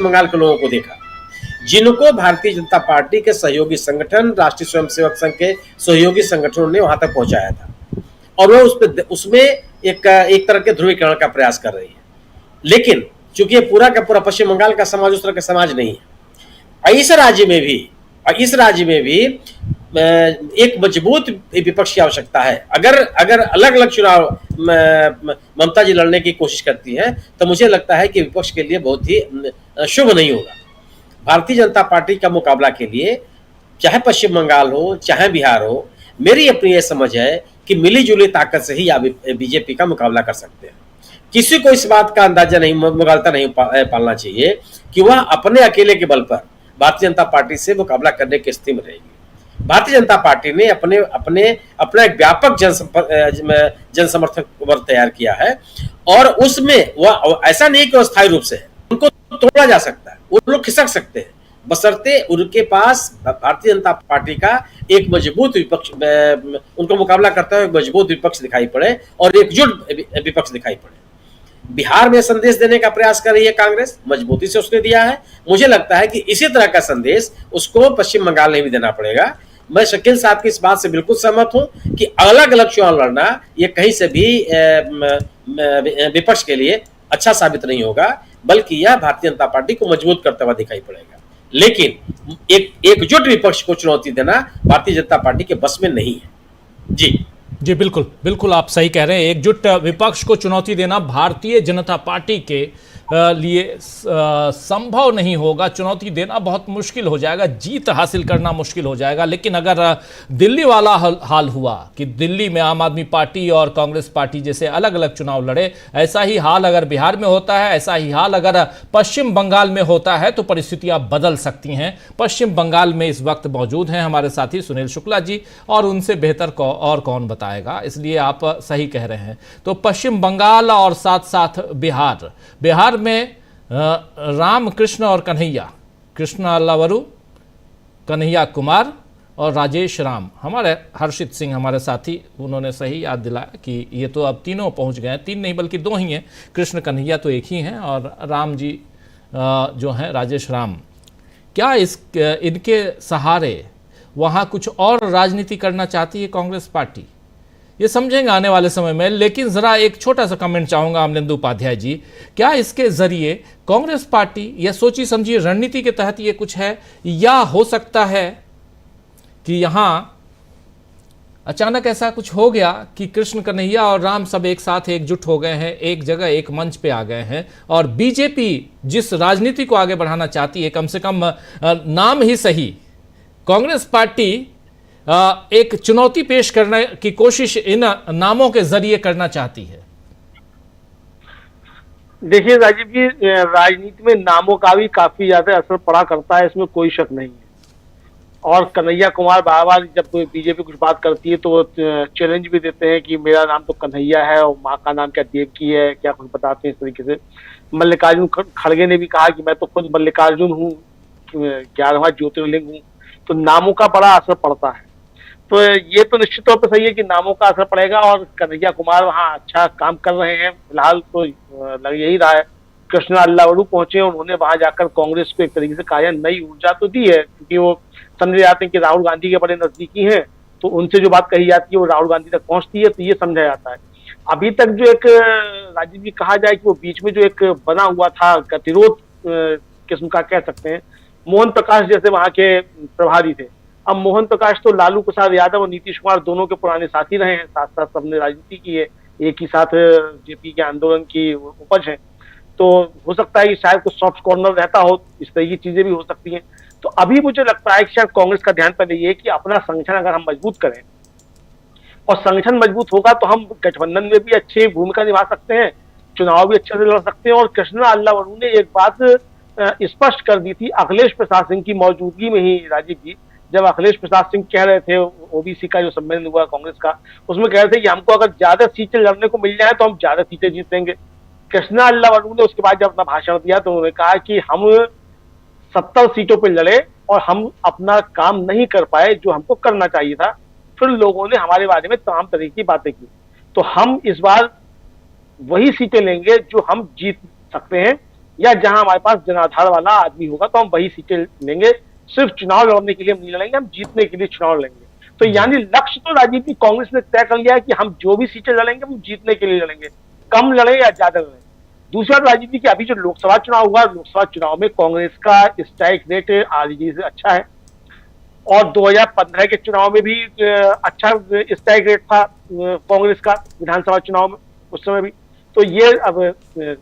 बंगाल के लोगों को देखा, जिनको भारतीय जनता पार्टी के सहयोगी संगठन, राष्ट्रीय स्वयंसेवक संघ के सहयोगी संगठनों ने वहां तक पहुंचाया था और वह उसमें एक तरह के ध्रुवीकरण का प्रयास कर रही है। लेकिन चूंकि पूरा का पूरा पश्चिम बंगाल का समाज उस तरह का समाज नहीं है, इस राज्य में भी एक मजबूत विपक्ष की आवश्यकता है। अगर अलग अलग चुनाव ममता जी लड़ने की कोशिश करती हैं तो मुझे लगता है कि विपक्ष के लिए बहुत ही शुभ नहीं होगा। भारतीय जनता पार्टी का मुकाबला के लिए चाहे पश्चिम बंगाल हो चाहे बिहार हो, मेरी अपनी यह समझ है कि मिली जुली ताकत से ही आप बीजेपी का मुकाबला कर सकते हैं। किसी को इस बात का अंदाजा नहीं, मुगालता नहीं पालना चाहिए कि वह अपने अकेले के बल पर भारतीय जनता पार्टी से मुकाबला करने की स्थिति में रहेगी। भारतीय जनता पार्टी ने अपना एक व्यापक जनसमर्थक वर्ग तैयार किया है और उसमें वह ऐसा नहीं कि अस्थायी रूप से है, उनको तोड़ा जा सकता है, वो लोग खिसक सकते हैं, बशर्ते उनके पास भारतीय जनता पार्टी का एक मजबूत विपक्ष, उनको मुकाबला करता हुआ एक मजबूत विपक्ष दिखाई पड़े और एकजुट विपक्ष दिखाई पड़े। बिहार में संदेश देने का प्रयास कर रही है कांग्रेस, मजबूती से उसने दिया है। मुझे लगता है कि इसी तरह का संदेश उसको पश्चिम बंगाल में भी देना पड़ेगा। मैं शकील साहब की इस बात से बिल्कुल सहमत हूं कि अलग अलग चुनाव लड़ना ये कहीं से भी विपक्ष के लिए अच्छा साबित नहीं होगा, बल्कि यह भारतीय जनता पार्टी को मजबूत करता हुआ दिखाई पड़ेगा। लेकिन एकजुट विपक्ष को चुनौती देना भारतीय जनता पार्टी के बस में नहीं है। जी बिल्कुल आप सही कह रहे हैं। एकजुट विपक्ष को चुनौती देना भारतीय जनता पार्टी के लिए संभव नहीं होगा, चुनौती देना बहुत मुश्किल हो जाएगा, जीत हासिल करना मुश्किल हो जाएगा। लेकिन अगर दिल्ली वाला हाल हुआ कि दिल्ली में आम आदमी पार्टी और कांग्रेस पार्टी जैसे अलग अलग चुनाव लड़े, ऐसा ही हाल अगर बिहार में होता है, ऐसा ही हाल अगर पश्चिम बंगाल में होता है, तो परिस्थितियां बदल सकती हैं। पश्चिम बंगाल में इस वक्त मौजूद हैं हमारे साथी सुनील शुक्ला जी, और उनसे बेहतर और कौन बताएगा, इसलिए आप सही कह रहे हैं। तो पश्चिम बंगाल और साथ साथ बिहार में राम कृष्ण और कन्हैया, कृष्णा अल्लावरू, कन्हैया कुमार और राजेश राम। हमारे हर्षित सिंह हमारे साथी, उन्होंने सही याद दिलाया कि ये तो अब तीनों पहुंच गए हैं, तीन नहीं बल्कि दो ही हैं, कृष्ण कन्हैया तो एक ही हैं और राम जी जो हैं राजेश राम। क्या इनके सहारे वहाँ कुछ और राजनीति करना चाहती है कांग्रेस पार्टी? ये समझेंगे आने वाले समय में, लेकिन जरा एक छोटा सा कमेंट चाहूंगा अमलेंदु उपाध्याय जी, क्या इसके जरिए कांग्रेस पार्टी या सोची समझी रणनीति के तहत ये कुछ है, या हो सकता है कि यहां अचानक ऐसा कुछ हो गया कि कृष्ण कन्हैया और राम सब एक साथ एकजुट हो गए हैं, एक जगह एक मंच पे आ गए हैं, और बीजेपी जिस राजनीति को आगे बढ़ाना चाहती है, कम से कम नाम ही सही, कांग्रेस पार्टी एक चुनौती पेश करने की कोशिश इन नामों के जरिए करना चाहती है? देखिए राजीव जी, राजनीति में नामों का भी काफी ज्यादा असर पड़ा करता है, इसमें कोई शक नहीं है। और कन्हैया कुमार बार बार जब बीजेपी कुछ बात करती है तो वो चैलेंज भी देते हैं कि मेरा नाम तो कन्हैया है और माँ का नाम क्या देवकी है, क्या कुछ बताते हैं इस तरीके से। मल्लिकार्जुन खड़गे ने भी कहा कि मैं तो खुद मल्लिकार्जुन हूँ, 11वां ज्योतिर्लिंग हूँ। तो नामों का बड़ा असर पड़ता है। तो ये तो निश्चित तौर पर सही है कि नामों का असर पड़ेगा, और कन्हैया कुमार वहाँ अच्छा काम कर रहे हैं फिलहाल, तो लग यही रहा है। कृष्णा अल्लावरू पहुंचे, उन्होंने वहां जाकर कांग्रेस को एक तरीके से कहा नई ऊर्जा तो दी है, क्योंकि वो समझे जाते हैं कि राहुल गांधी के बड़े नजदीकी हैं, तो उनसे जो बात कही जाती है वो राहुल गांधी तक पहुंचती है, तो ये समझा जाता है। अभी तक जो एक राजीव जी कहा जाए कि वो बीच में जो एक बना हुआ था गतिरोध किस्म का कह सकते हैं, मोहन प्रकाश जैसे वहां के प्रभारी थे। अब मोहन प्रकाश तो लालू प्रसाद यादव और नीतीश कुमार दोनों के पुराने साथी रहे हैं, साथ साथ सबने राजनीति की है, एक ही साथ जेपी के आंदोलन की उपज है। तो हो सकता है कि शायद कुछ सॉफ्ट कॉर्नर रहता हो, इस तरह की चीजें भी हो सकती हैं। तो अभी मुझे लगता है कि शायद कांग्रेस का ध्यान पहले ये है कि अपना संगठन अगर हम मजबूत करें, और संगठन मजबूत होगा तो हम गठबंधन में भी अच्छी भूमिका निभा सकते हैं, चुनाव भी अच्छे से लड़ सकते हैं। और कृष्णा अल्लावरू ने एक बात स्पष्ट कर दी थी अखिलेश प्रसाद सिंह की मौजूदगी में ही, राजीव जी, जब अखिलेश प्रसाद सिंह कह रहे थे, ओबीसी का जो सम्मेलन हुआ कांग्रेस का, उसमें कह रहे थे कि हमको अगर ज्यादा सीटें लड़ने को मिल जाए तो हम ज्यादा सीटें जीतेंगे। कृष्णा अल्लावरू ने उसके बाद जब अपना भाषण दिया तो उन्होंने कहा कि हम 70 सीटों पर लड़े और हम अपना काम नहीं कर पाए जो हमको करना चाहिए था, फिर लोगों ने हमारे बारे में तमाम तरह की बातें की। तो हम इस बार वही सीटें लेंगे जो हम जीत सकते हैं, या जहां हमारे पास जनाधार वाला आदमी होगा तो हम वही सीटें लेंगे। सिर्फ चुनाव लड़ने के लिए हम नहीं लड़ेंगे, हम जीतने के लिए चुनाव लड़ेंगे। तो यानी लक्ष्य तो राजनीति कांग्रेस ने तय कर लिया है कि हम जो भी सीटें लड़ेंगे हम जीतने के लिए लड़ेंगे, कम लड़े या ज्यादा लड़े। दूसरा राजनीति की अभी जो लोकसभा चुनाव हुआ, लोकसभा चुनाव में कांग्रेस का स्ट्राइक रेट आरजेडी से अच्छा है, और 2015 के चुनाव में भी अच्छा स्ट्राइक रेट था कांग्रेस का विधानसभा चुनाव में उस समय भी। तो ये अब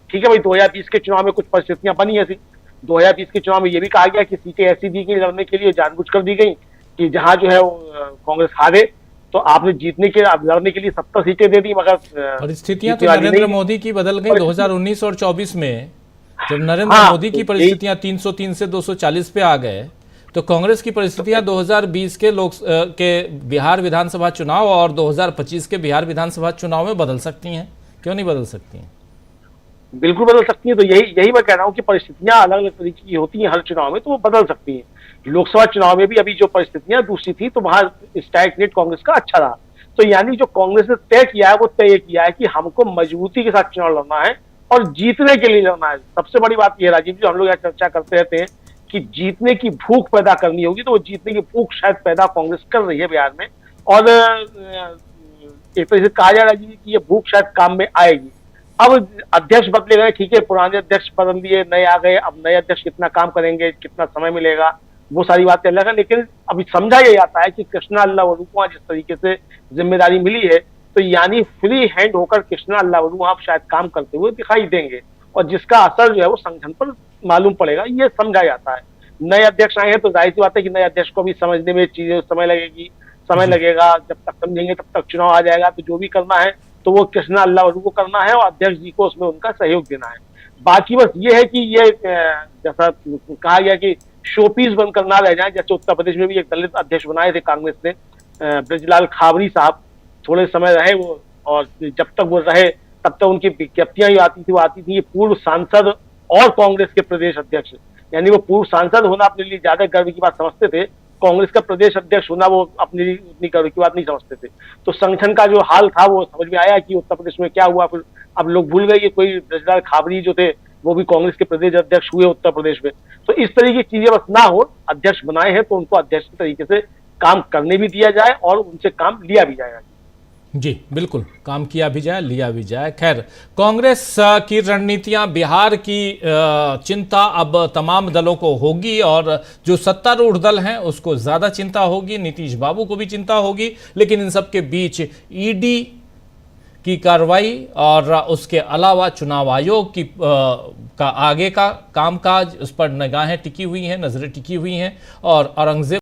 ठीक है भाई, 2020 के चुनाव में कुछ परिस्थितियां बनी ऐसी। 2020 के चुनाव में ये भी कहा गया कि सीटें ऐसी दी गई लड़ने के लिए, जानबूझकर दी गई कि जहां जो है वो कांग्रेस हारे, तो आपने जीतने के लड़ने के लिए 70 सीटें दे दी, मगर परिस्थितियां तो नरेंद्र मोदी की बदल गई 2019 और 24 में, जब नरेंद्र मोदी की परिस्थितियां 303 से 240 पे आ गए, तो कांग्रेस की परिस्थितियां 2020 के बिहार विधानसभा चुनाव और 2025 के बिहार विधानसभा चुनाव में बदल सकती हैं। क्यों नहीं बदल सकती हैं? बिल्कुल बदल सकती हैं। तो यही मैं कह रहा हूं कि परिस्थितियां अलग अलग तरीके की होती हैं हर चुनाव में, तो वो बदल सकती हैं। लोकसभा चुनाव में भी अभी जो परिस्थितियां दूसरी थी, तो वहां स्ट्राइक रेट कांग्रेस का अच्छा रहा। तो यानी जो कांग्रेस ने तय किया है वो तय किया है कि हमको मजबूती के साथ चुनाव लड़ना है और जीतने के लिए लड़ना है। सबसे बड़ी बात यह राजीव जी, हम लोग यहाँ चर्चा करते रहते हैं कि जीतने की भूख पैदा करनी होगी, तो वो जीतने की भूख शायद पैदा कांग्रेस कर रही है बिहार में, और एक तरह से कहा जा रहा है कि ये भूख शायद काम में आएगी। अब अध्यक्ष बदले गए, ठीक है, पुराने अध्यक्ष बदल दिए, नए आ गए, अब नए अध्यक्ष कितना काम करेंगे, कितना समय मिलेगा, वो सारी बातें अलग है। लेकिन अभी समझा ये जाता है कि कृष्णा अल्लावरू को जिस तरीके से जिम्मेदारी मिली है, तो यानी फ्री हैंड होकर कृष्णा अल्लावरू आप शायद काम करते हुए दिखाई देंगे। और जिसका असर जो है वो संगठन पर मालूम पड़ेगा, ये समझा जाता है। नए अध्यक्ष आए हैं तो जाहिर सी बात है कि नए अध्यक्ष को भी समझने में चीजें समय लगेगा, जब तक समझेंगे तब तक चुनाव आ जाएगा। तो जो भी करना है तो वो कृष्णा अल्लाह को करना है और अध्यक्ष जी को उसमें उनका सहयोग देना है। बाकी बस ये है कि ये जैसा कहा गया कि शोपीस बनकर ना रह जाए। जैसे उत्तर प्रदेश में भी एक दलित अध्यक्ष बनाए थे कांग्रेस ने, ब्रजलाल खाबरी साहब, थोड़े समय रहे वो, और जब तक वो रहे तब तक उनकी विज्ञप्तियां जो आती थी ये पूर्व सांसद और कांग्रेस के प्रदेश अध्यक्ष, यानी वो पूर्व सांसद होना अपने लिए ज्यादा गर्व की बात समझते थे, कांग्रेस का प्रदेश अध्यक्ष होना वो अपने लिए उतनी गर्व की बात नहीं समझते थे। तो संगठन का जो हाल था वो समझ में आया कि उत्तर प्रदेश में क्या हुआ। फिर अब लोग भूल गए कि कोई ब्रजलाल खाबरी जो थे वो भी कांग्रेस के प्रदेश अध्यक्ष हुए उत्तर प्रदेश में। तो इस तरह की चीजें बस ना हो, अध्यक्ष बनाए हैं तो उनको अध्यक्ष के तरीके से काम करने भी दिया जाए और उनसे काम लिया भी जाएगा। जी बिल्कुल, काम किया भी जाए, लिया भी जाए। खैर, कांग्रेस की रणनीतियां, बिहार की चिंता अब तमाम दलों को होगी और जो सत्तारूढ़ दल हैं उसको ज़्यादा चिंता होगी, नीतीश बाबू को भी चिंता होगी। लेकिन इन सब के बीच ईडी की कार्रवाई और उसके अलावा चुनाव आयोग की का आगे का कामकाज, उस पर निगाहें टिकी हुई हैं, नज़रें टिकी हुई हैं। और औरंगजेब